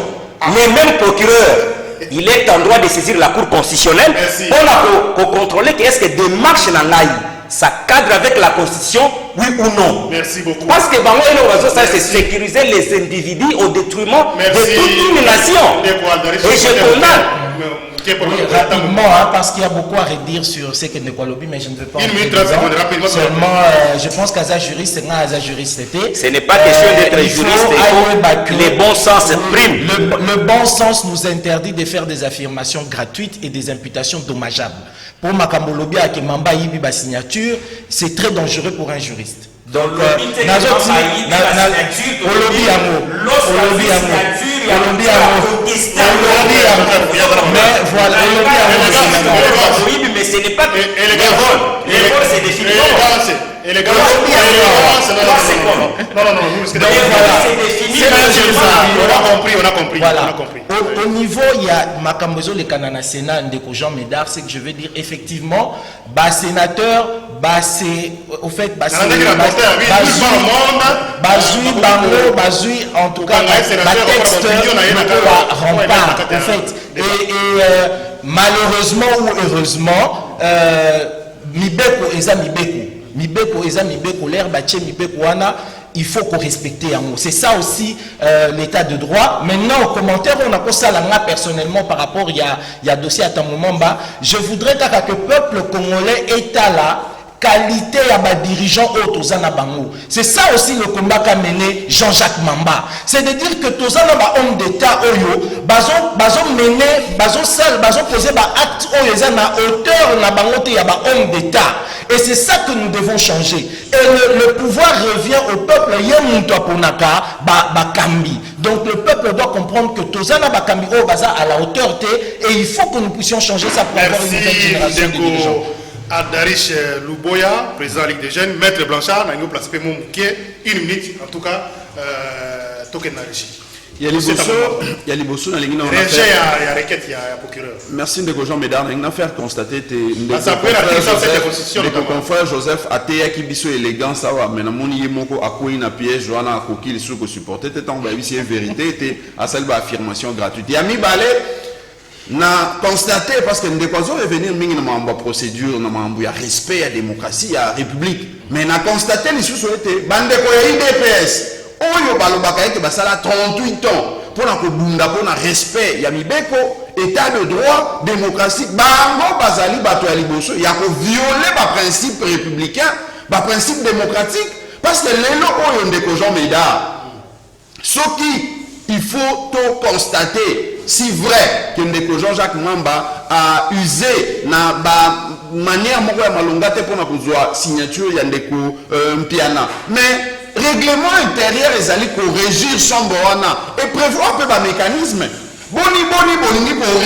Les mêmes procureurs, il est en droit de saisir la Cour constitutionnelle pour contrôler est-ce que des marches dans l'aïe, ça cadre avec la Constitution, oui ou non. Merci beaucoup. Parce que ça c'est sécuriser les individus au détriment de toute une nation. Et je condamne. Rapidement, parce qu'il y a beaucoup à redire sur ce que Nekwalobi, mais je ne veux pas. Une minute, rapidement. Seulement, je pense qu'Aza juriste, c'est un Aza juriste. Ce n'est pas question d'être juriste. Le bon sens prime. Le bon sens nous interdit de faire des affirmations gratuites et des imputations dommageables. Pour Makambolobi, avec Mamba Yibi, ba signature, c'est très dangereux pour un juriste. Donc, mais ce n'est pas les vols, c'est défini. On a compris. Au niveau, il y a Makambozo, le Kanana Sénat, Ndeko Jean Médard, c'est que je veux dire, effectivement, sénateur, c'est, au fait, en tout cas, texte, rempart, en fait. Et malheureusement ou heureusement, Mibeko Eza Mibeko, l'air Baché Mibeko Wana, il faut qu'on respecte un mot. C'est ça aussi l'état de droit. Maintenant, au commentaire, on a posé ça là personnellement par rapport, il y a dossier à ton moment, je voudrais que le peuple congolais est là, qualité ya ba dirigeant autozana bango. C'est ça aussi le combat qu'a mené Jean-Jacques Mamba. C'est de dire que tozana ba homme d'état oyo bazo mener bazo poser ba acte oyo na hauteur na bango te ya ba homme d'état. Et c'est ça que nous devons changer. Et le pouvoir revient au peuple yemunto ponaka ba kambi. Donc le peuple doit comprendre que tozana ba kambi oyo baza à la hauteur te, et il faut que nous puissions changer ça pour avoir une nouvelle génération de dirigeants. Adarish Luboya, président de la Ligue des Jeunes, Maître Blanchard, nous avons placé mon bouquet, 1 minute, en tout cas, token na régie. Il y a les bossos dans les guinées. Il y a requête, il y a procureur. Merci de Jean Médard. Nous avons fait constater que le confrère Joseph a été qui biso élégance à mais na moni yemoko akoi na piège joana akoki les sous supporter te tombe ici vérité était à celle affirmation gratuite. Yami balé na constaté parce que nous devons revenir mingi na mamba procédure na mamba ya respect à démocratie à république mais na constaté les sous était bande ko ya IDPS oyo balobaka ete basala 38 ans pour na kobunda pour na respect ya mibeko état de droit démocratique bango bazali bato ya liboso ya ko violer ba principe républicain ba principe démocratique parce que lelo oyo ndeko Jean Médard soki il faut tout constater si vrai que ndeko Jean-Jacques Mamba a usé na ba manière moko ya malonga te pour na kozwa signature ya ndeko Mpiana mais règlement intérieur ezali ko régir chambre wana et prévoir peu ba mécanisme boni pour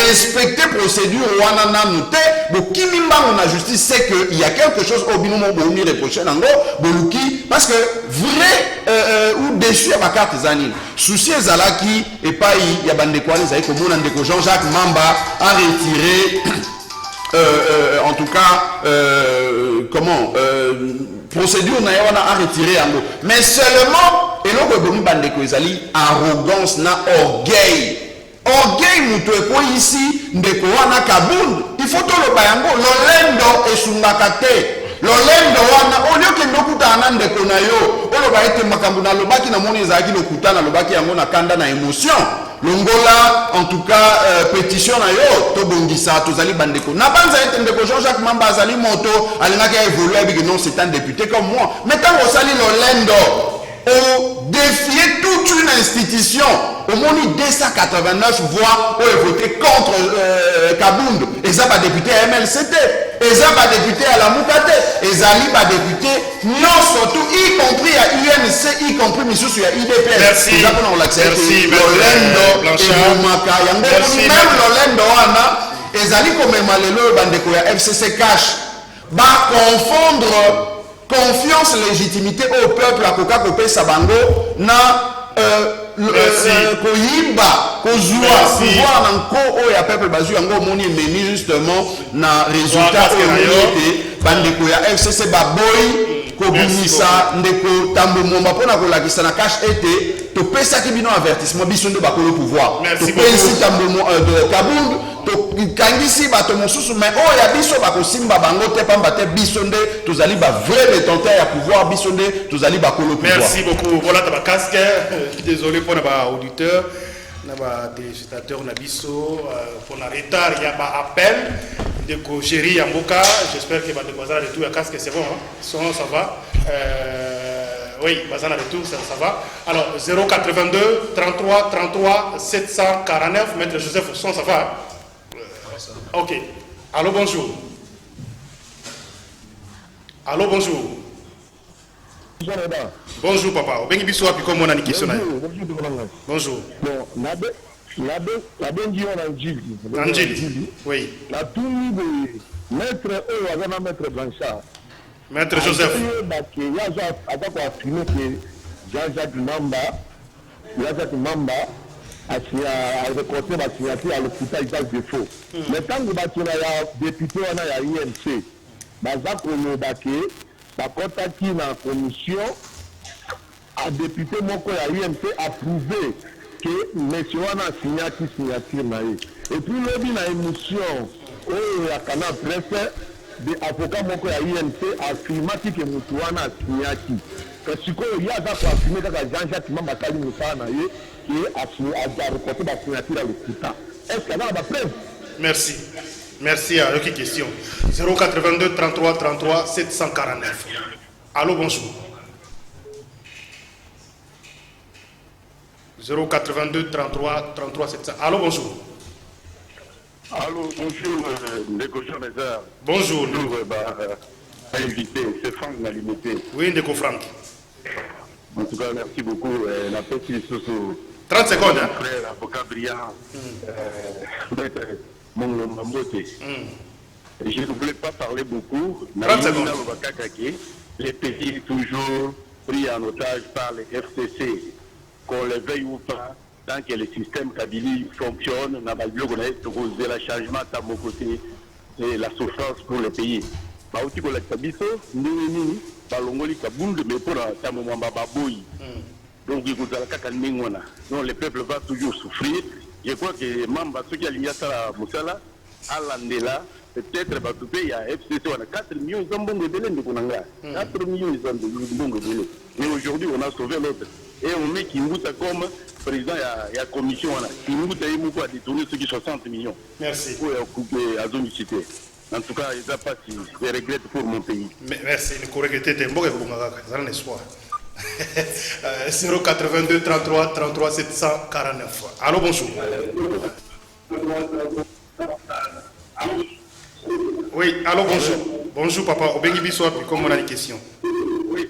respecter procédure wana nanu te bokimi mbango na justice c'est que il y a quelque chose au binomo boni reprocher nango boluki parce que vrai ou déçu ya ba carte zanine souci ezalaki et pas ya bande kwa les ko mona ndeko Jean-Jacques Mamba a retiré en tout cas procédure na wana a retiré yango mais seulement eloko bomi bande ko ezali arrogance na orgueil muto eko ici ndeko wana kabundu il faut to lo bayango lolendo esungaka te lolendo wana olioke ndokutana ndeko na yo olo ba ete makambo na lobaki na moni ezaki lokutana lobaki yango na kanda na émotion longola en tout cas pétition na yo to bongisa tozali bandeko na banza ete ndeko Jean-Jacques Mamba azali moto alingaki évoluer avec non c'est un député comme moi mais tant osali lolendo au défier toute une institution au moins 289 voix ont voté contre Kabundu et ça va député à MLCT et ça va député à la Moukate et Zali va député non surtout y compris à UNC y compris monsieur sur IDPS merci merci Lolendo et même Lolendo wana et Zali comme malelo bandeko ya FCC cash va confondre confiance légitimité au peuple à koka kopé sabango na koyiba kozua pouvoir na nko o ya peuple bazu yango moni meni justement na résultat oyote bandeko ya FCC baboy kobimisa ndeko tambo momba pona kolakisa na cash ete to pesa ki bino avertissement biso ndo bakolo pouvoir to pesa tambo de Kabundu to kangisi bato mosusu mais o ya biso bakosimba bango te pamba te biso nde tozali ba vrai détenteur ya pouvoir biso nde tozali bakolo pouvoir. Merci beaucoup. Voilà ta casque. Désolé pour nos auditeurs, nos téléspectateurs na biso pour la retard il y a ba appel de Chéri Yamboka. J'espère que mademoiselle de tout la casque c'est bon hein? Son ça va. Oui, Bazana de tout ça va. Alors 082 33 33 749 Maître Joseph Son ça va. OK. Allô bonjour. Allô bonjour. Bonjour papa. Obengi biso api comme on a une question là. Bonjour. Bon, la benji on a Angeli. Oui. La tournée de maître Oazana maître Blanchard. Maître Joseph. Il y a affirmé que Jean-Jacques Mamba a reporté la signature à l'hôpital usage de faux. Mais quand vous avez député on a IMC, Bazak Onodake, bakotaki na commission a député moko ya IMC approuvé que monsieur wana signature na ye. Et puis lobi na émission oyo ya Canal Presse de avocat moko ya IMC affirmati que mutu wana signature. Parce que yaza ko affirmer kaka Jean-Jacques Mamba kali musana na ye qui a reporté la signature à l'hôpital. Est-ce qu'il y a la preuve? Merci. Merci à qui question. 082 33 33 749. Allô, bonjour. 082 33 33 700. Allô, bonjour. Allô, bonjour, Ndeko Jean Mézard. Bonjour. Bonjour, invité, c'est Franck Nalimité. Oui, Ndeko Franck. En tout cas, merci beaucoup. La petite Soso. 30 secondes. Hein? Frère, avocat brillant. Mon Mambote. Je ne voulais pas parler beaucoup. 30 secondes. Les pays toujours pris en otage par les FCC, qu'on les veuille ou pas, tant que le système Kabili fonctionne, on a le changement à mon côté, c'est la souffrance pour le pays. Donc le peuple va toujours souffrir. Je crois que Mamba, ceux qui alignent ça à Moussala, à l'Andela, peut-être il y a FCC, on a 4 millions de délai. 4 millions de délai. Mais aujourd'hui, on a sauvé l'autre. Et on met Kimbuta comme président de la commission. Kimbuta a détourné ceux qui 60 millions. Merci. Pour couper à zone cité. En tout cas, ils n'ont pas si je regrette pour mon pays. Merci. Le correcteur était bon et vous m'avez un espoir. 082 33 33 749. Allô, bonjour. Oui, allô, bonjour. Bonjour, papa. Obengi Bissoa, puis comme on a des questions. Oui.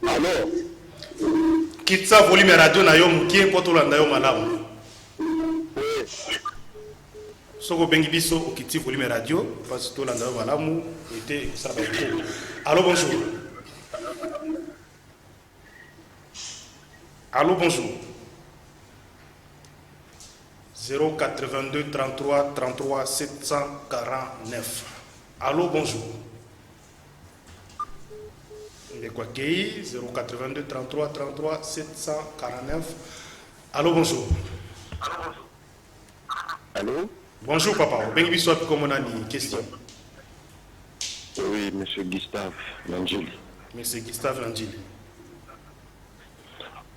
Alors, Kitsa volume radio na yo mukie poto landa yo malamu. Soko bengi biso okiti volume radio parce que landa yo malamu était ça va être. Allô, bonjour. Allô, bonjour. 082 33 33 749. Allô, bonjour. De quoi 082 33 33 749. Allô, bonjour. allô? Bonjour, papa. Bengi biso comme on a une question. Oui, monsieur Gustave Langeli. Monsieur Gustave Langeli.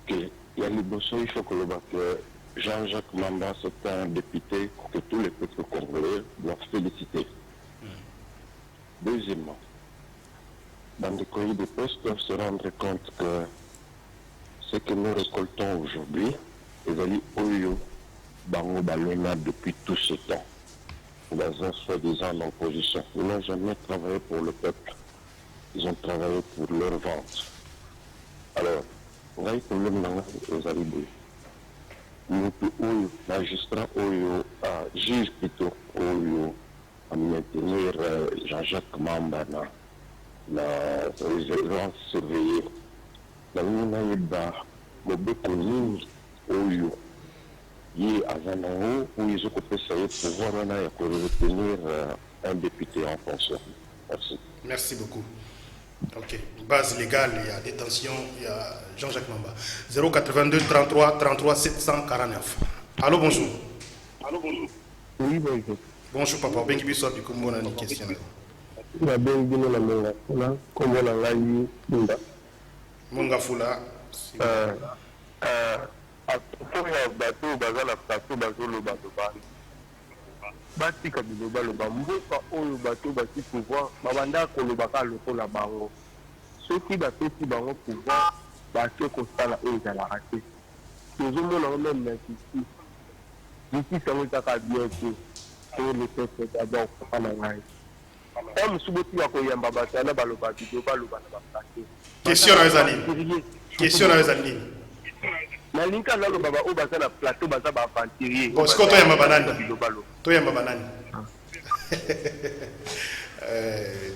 Ok, il y a le bosso, il faut que le Jean-Jacques Mamba soit un député que tous les peuples congolais doivent féliciter. Deuxièmement, dans les colis de poste doivent se rendre compte que ce que nous récoltons aujourd'hui, les alliés Oyo, Bango Balona depuis tout ce temps, dans un soi-disant en opposition. Ils n'ont jamais travaillé pour le peuple. Ils ont travaillé pour leur vente. Alors, on a eu problème dans les alliés. Nous, magistrat Oyo, juge plutôt Oyo, à maintenir Jean-Jacques Mamba la résidence surveillée. Dans le bas, le béconine Oyo, il y a un an où ils ont coupé ça pour pouvoir retenir un député en fonction. Merci. Merci beaucoup. Ok. Base légale, il y a détention, il y a Jean-Jacques Mamba. 082 33 33 749. Allô, bonjour. Allô, bonjour. Oui, bonjour. Bonjour, papa. Bengi biso puis comme on a une question. La bengi na menga. Là, comme on a ngai bunda. Monga fula. Pour ya bateau bazala plateau bazolo bateau batika biloba loba mboka oyo bateau bati pouvoir babanda kolobaka lokola bango soki bapesi bango pouvoir batie kosala oyo ezalaka te tozomona même na justice yango ezaka bien te pour le peuple d'abord papa na ngai oyo mosusu botika koyamba bato yana baloba bido baloba na baplate question na ezali question na ezali na linka lalo baba o baza na plateau baza ba aventurier parce que toyamba banani toyamba banani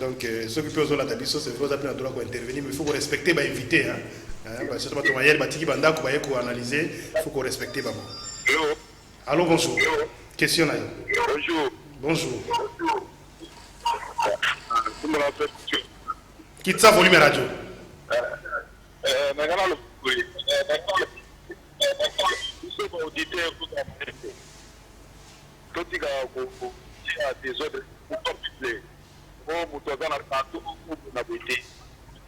donc ceux qui peuvent la tabiso c'est vous avez le droit d'intervenir mais il faut respecter ba invité hein parce que tu mayel batiki banda ko baye ko analyser il faut qu'on respecter baba. Allô, bonjour. Question na yo. Bonjour. Bonjour. Comment on fait? Quitte ça volume radio. Auditeur totika ko des autres pour compliquer o mutoza na pato na bete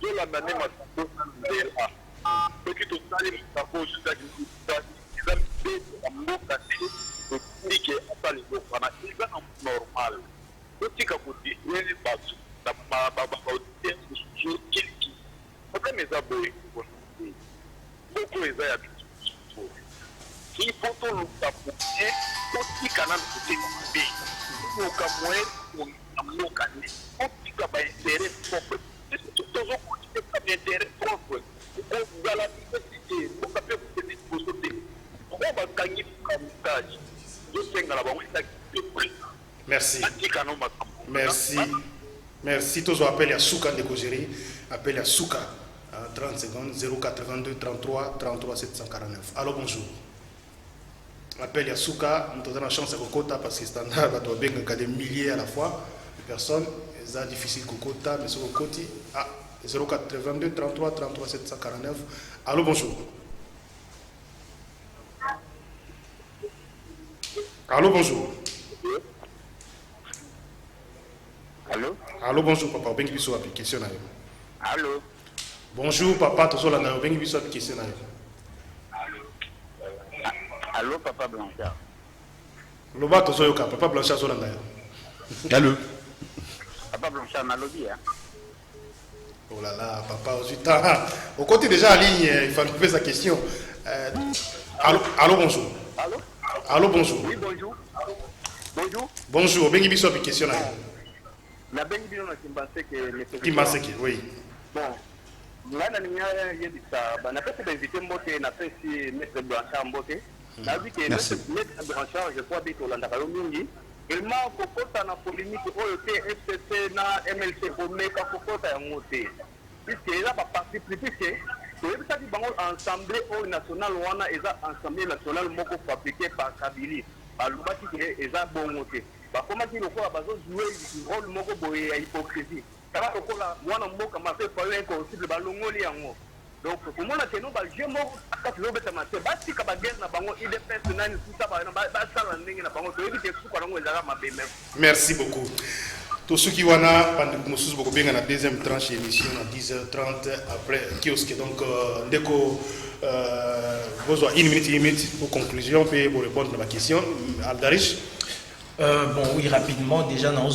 dola na nema to ndela toki to sali mtako juste qui ça des ambo kasi tika côté les basu na ba auditeur sur qui problème eza boye beaucoup eza ya il faut tout le taper pour tika na côté B pour kamwe pour amokani pour tika ba intérêt propre tout au côté pas d'intérêt propre pour vous la nécessité pour que vous puissiez vous sauter on va gagner comme ça. Merci. Merci. Merci. Tous appel à Souka de Kojeri. Appel à Souka. 30 secondes. 082 33 33 749. Allô, bonjour. Appel à Souka. Nous avons la chance à Kokota parce que c'est standard. Il y a des milliers à la fois de personnes. C'est difficile Kokota, mais c'est Kokoti. 082 33 33 749. Allô, bonjour. Allô, bonjour. Allô? Allô, bonjour, papa. Bengi biso application na yo. Allô? Bonjour, papa. Tozola na yo. Bengi biso application na yo. Allô, papa Blanchard. Loba tozoyoka. Papa Blanchard zola na yo. Allô? Papa Blanchard, na lobby, hein? Oh là là, papa, au côté déjà en ligne, il faut trouver sa question. Allô, bonjour. Allô? Allô, bonjour. Oui, bonjour. Bonjour. Bonjour, bengi biso application na yo. La bengi biso na Kimbaseke le Kimbaseke, oui. Bon. Ngana ni ngaya yedisa ba na pesi d'inviter mbote na pesi maître Blanchard mbote. Na vu que maître Blanchard je crois bito landa ka mingi. Il m'a kokota na polémique OET FCC na MLC Omeka kokota ya ngote. Puisque là ba parti puisque toyebisaki bango assemblée nationale wana eza assemblée nationale moko fabriquée par Kabili balobaki ke eza bongo te bakomaki lokola bazozouer rôle moko boye ya hypocrisie kala lokola mwana mboka mafe fayo inconsible balongoli yango donc komona ke no baje moko akati lobetama te batika baguerre na bango idps nani tuta basala ndenge na bango toyebi te suka nango ezala mabe même. Merci beaucoup. Tout ce qui wana pendant que nous beaucoup bien dans la deuxième tranche émission à 10h30 après kiosque donc ndeko besoin une minute pour conclusion puis pour répondre à ma question Aldarish. Bon oui, rapidement déjà dans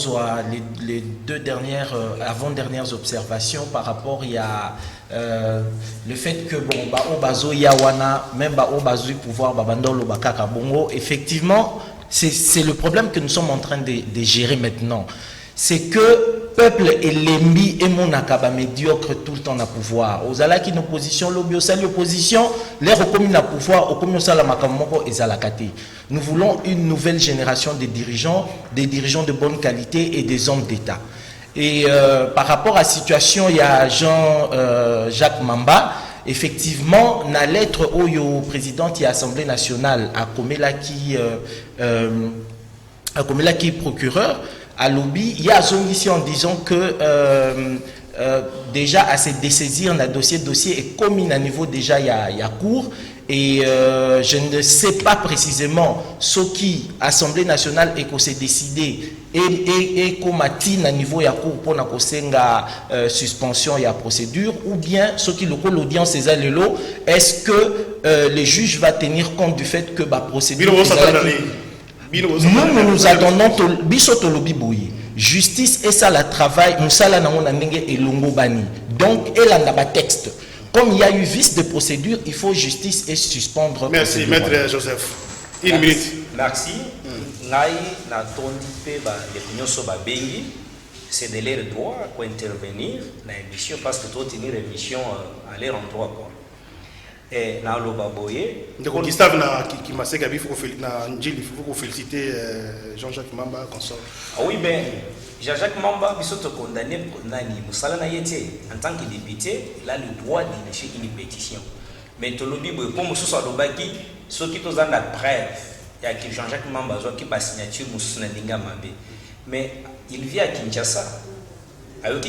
les deux dernières avant-dernières observations par rapport il y a le fait que bon ba obazo yawana même ba obazo pouvoir babandolo bakaka bongo effectivement c'est le problème que nous sommes en train de gérer maintenant. C'est que peuple est l'ennemi et mon akaba médiocre tout le temps à pouvoir. Aux ala qui nos positions, l'opposition, les recommunes à pouvoir, au commun salamakamo et zalakati. Nous voulons une nouvelle génération de dirigeants de bonne qualité et des hommes d'État. Et par rapport à la situation, il y a Jacques Mamba. Effectivement, na lettre au président de l'Assemblée nationale à Komela qui est procureur. À lobby, il y a une ici en disant que déjà à se dessaisir un dossier est commis à niveau déjà il y a cours et je ne sais pas précisément ce qui Assemblée nationale est qu'on s'est décidé et comme à niveau il y a cours pour la suspension il y a procédure ou bien ce qui l'audience est allé là est-ce que les juges va tenir compte du fait que la procédure nous attendons justice et ça le travail nous ça la et longo bani donc elle a un texte comme il y a eu vice de procédure il faut justice et suspendre. Merci maître Joseph. Une minute. Merci. Ngai na tondi pe ba l'opinion so ba bengi c'est de leur droit pour intervenir dans l'émission parce que toi tenir émission à leur endroit quoi. Et na loba boye de Gustave na qui m'a ségabi faut féliciter Jean-Jacques Mamba consort. Ah oui ben Jean-Jacques Mamba biso te condamné nani musala na yete en tant que député il a le droit d'initier une pétition mais to lobi boye pour mususu alobaki ceux qui tous en la preuve il y a que Jean-Jacques Mamba zo qui ba signature mususu na linga mabe mais il vit à Kinshasa alors que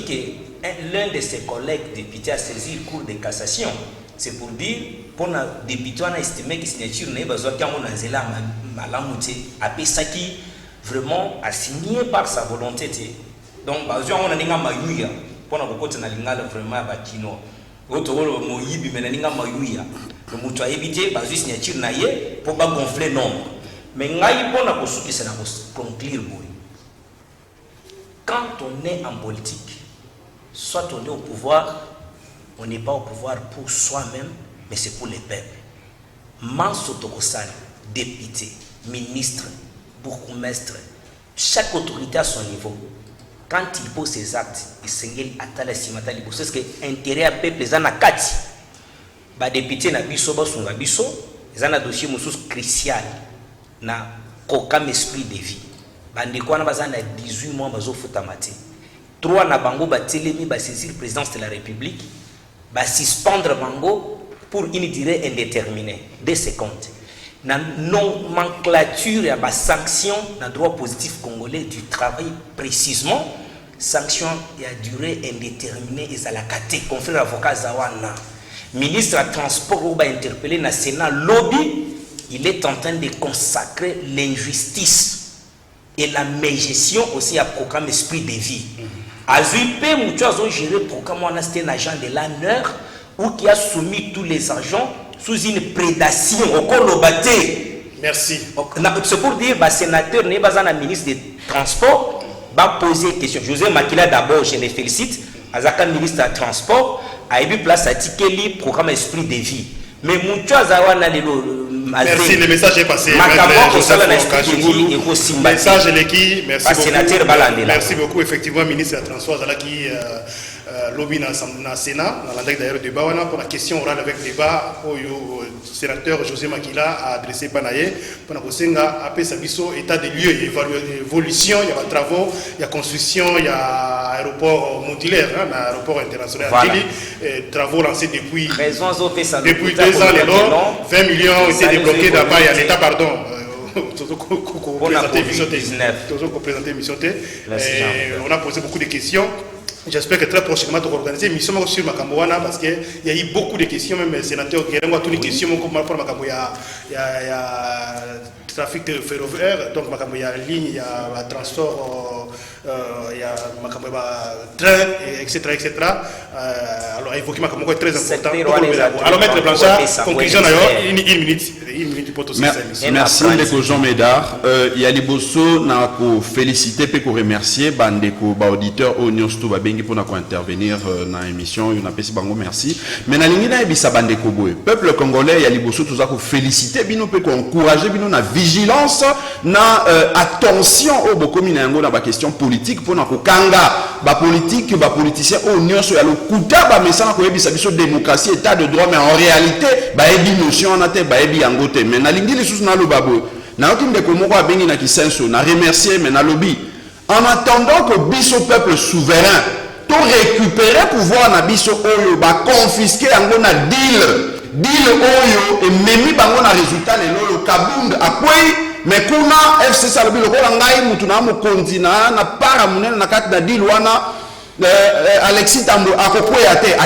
l'un de ses collègues députés a saisi le cour de cassation. C'est pour dire, pour les députés, on a estimé que la signature n'est pas besoin qu'on a zéla malamouté, après ça qui vraiment a signé par sa volonté. Donc, on a n'inga mayuya, pour na beaucoup na linga vraiment bakino. Autre moyibi mais n'inga mayuya. Le mutu a évité, bazu signature na ye pour pas gonfler nombre. Mais ngai pour na kosuki c'est na conclure boy. quand on est en politique, soit on est au pouvoir, on n'est pas au pouvoir pour soi-même, mais c'est pour les peuples. Manso Tokosani, député, ministre, bourgmestre, chaque autorité à son niveau, quand il pose ses actes, il s'engage à tala simata libo. C'est ce que intérêt à peuple les anakati. Ba député na biso ba sunga biso, les ana dossier musus crucial na kokam esprit de vie. Bande kwa na bazana 18 mois bazo futamate. 3 na bango ba telemi ba saisir présidence de la République, ba suspendre bango pour une durée indéterminée, 2 secondes. La nomenclature et la sanction dans le droit positif congolais du travail précisément, sanction et à durée indéterminée et à la caté, confrère avocat Zawana. Ministre à transport ou interpellé dans le Sénat lobby, il est en train de consacrer l'injustice et la mégestion aussi à programme esprit de vie. Azuipe Moutuazo géré programme, c'était un agent de l'ANER ou qui a soumis tous les agents sous une prédation au Kolobaté. Merci. C'est pour dire que le sénateur n'est pas un ministre des Transports va poser question. José Makila d'abord, je les félicite. Azaka ministre des Transports a eu place à Tikeli, programme Esprit de vie. Mais Moutou Azawana merci, le message est passé. Message est qui. Merci beaucoup. Effectivement, ministre de la Transport, qui lobby dans le Sénat, dans l'endroit d'ailleurs débat pour la question orale avec débat au sénateur José Makila a adressé Panaye pour la après sa biso état des lieux, évolution, il y a travaux, il y a construction, il y a aéroport modulaire, aéroport international, voilà. Travaux lancés depuis 2 ans, 20 millions ont été débloqués d'abord, il y a l'État, pardon. On a posé beaucoup de questions. J'espère que très prochainement, on va organiser une mission sur Makamboana parce qu'il y a eu beaucoup de questions, même le sénateur qui a toutes les questions, comme pour Makambo, il y a trafic ferroviaire, donc Makambo, il y a ligne, il y a transport, il y a Makambo, train, etc. Alors, évoquer Makambo est très important. Alors, Maître Blanchard, conclusion d'ailleurs, une minute pour tout ça. Merci, Ndeko Jean Médard. Il y a les bosso, n'a qu'à féliciter et qu'à remercier, Bandeko, auditeur, au Nyostou, Babengi, pour intervenir dans l'émission. Il y a un bango, merci. Mais dans l'ingénieur, il y a Bandeko Boy. Peuple congolais, il y a les bosso, tout ça, qu'à féliciter, bino, peut encourager, bino, na vigilance, na attention au bokomi na la question politique, pour na kanga, ba politique, ba politicien, au Nyostou, il y a le kuta, ba messana, ko yebisa biso démocratie, état de droit, mais en réalité, ba ebi notion, on a te, ba ebi ango. Mais na lingi les sous na lo babo na okim de komoko abengi na kisenso na remercier mais na lobby en attendant que biso peuple souverain to récupérer pouvoir na biso oyo ba confisquer ango na deal oyo et memi bango na résultat le lolo kabund akwei mais kuna FCC alobi lokola ngai mutu na mo kontina na para munene na kati na deal wana Alexis Tambo a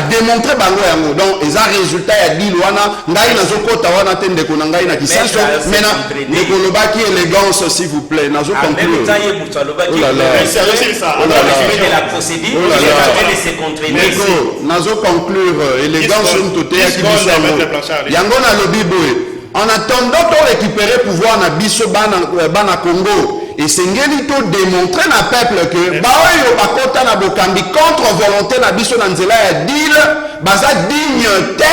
démontré bango yango donc les résultats ya dit wana ngai nazo kota wana tende ko ngai na kisanso mena ndeko lobaki élégance s'il vous plaît nazo conclure nazo conclure élégance ntote ya kibiso yango na lobi boy en attendant de récupérer pouvoir na biso bana Congo et sengeli to démontrer na peuple que baoyo bakota na bokambi contre volonté na biso na nzela ya deal baza digne te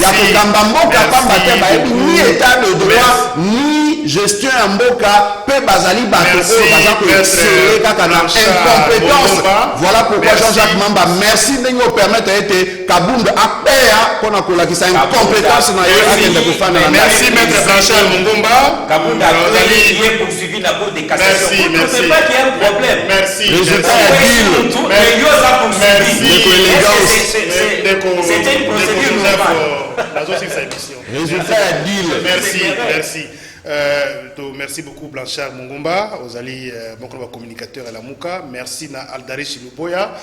ya kokamba mboka pamba te bayebi ni état de droit ni gestion ya mboka pe bazali bato oyo baza koexcele kaka na incompétence. Voilà pourquoi Jean-Jacques Mamba merci ndenge opermettre ete Kabund apea mpona kolakisa incompétence na ye akende kofanda na merci maître Blanchard Mungumba. Kabund est poursuivi na cour de cassation. Merci. C'est pas qu'il y a un problème. Merci. Résultat à deal. C'était une procédure normale. Résultat à deal. Merci. Merci beaucoup Blanchard Mungumba, Ozali, bon communicateur à la Mouka. Merci na Aldarish Luboya,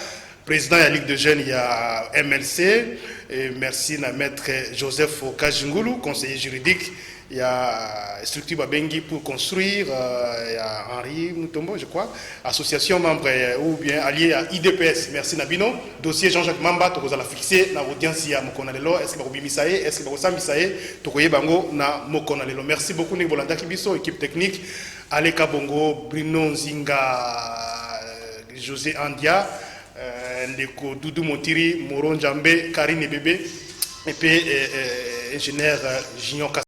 président de la Ligue de Jeunes, il y a MLC. Et merci na maître Joseph Kajingulu, conseiller juridique. Il y a structure Babengi pour construire, il y a Henri Moutombo, je crois, association membre ou bien allié à IDPS. Merci Nabino. Dossier Jean-Jacques Mamba, tu vas fixer dans l'audience à Mokonalelo. Est-ce que vous avez Misae, est-ce que vous avez Misae, tu vas bango na Mokonalelo. Merci beaucoup Nick Bolanda Kibiso, équipe technique, Aleka Bongo, Bruno Zinga. José Andia, ndeko Doudou Montiri, Moron Djambe, Karine Bébé, et puis ingénieur Junior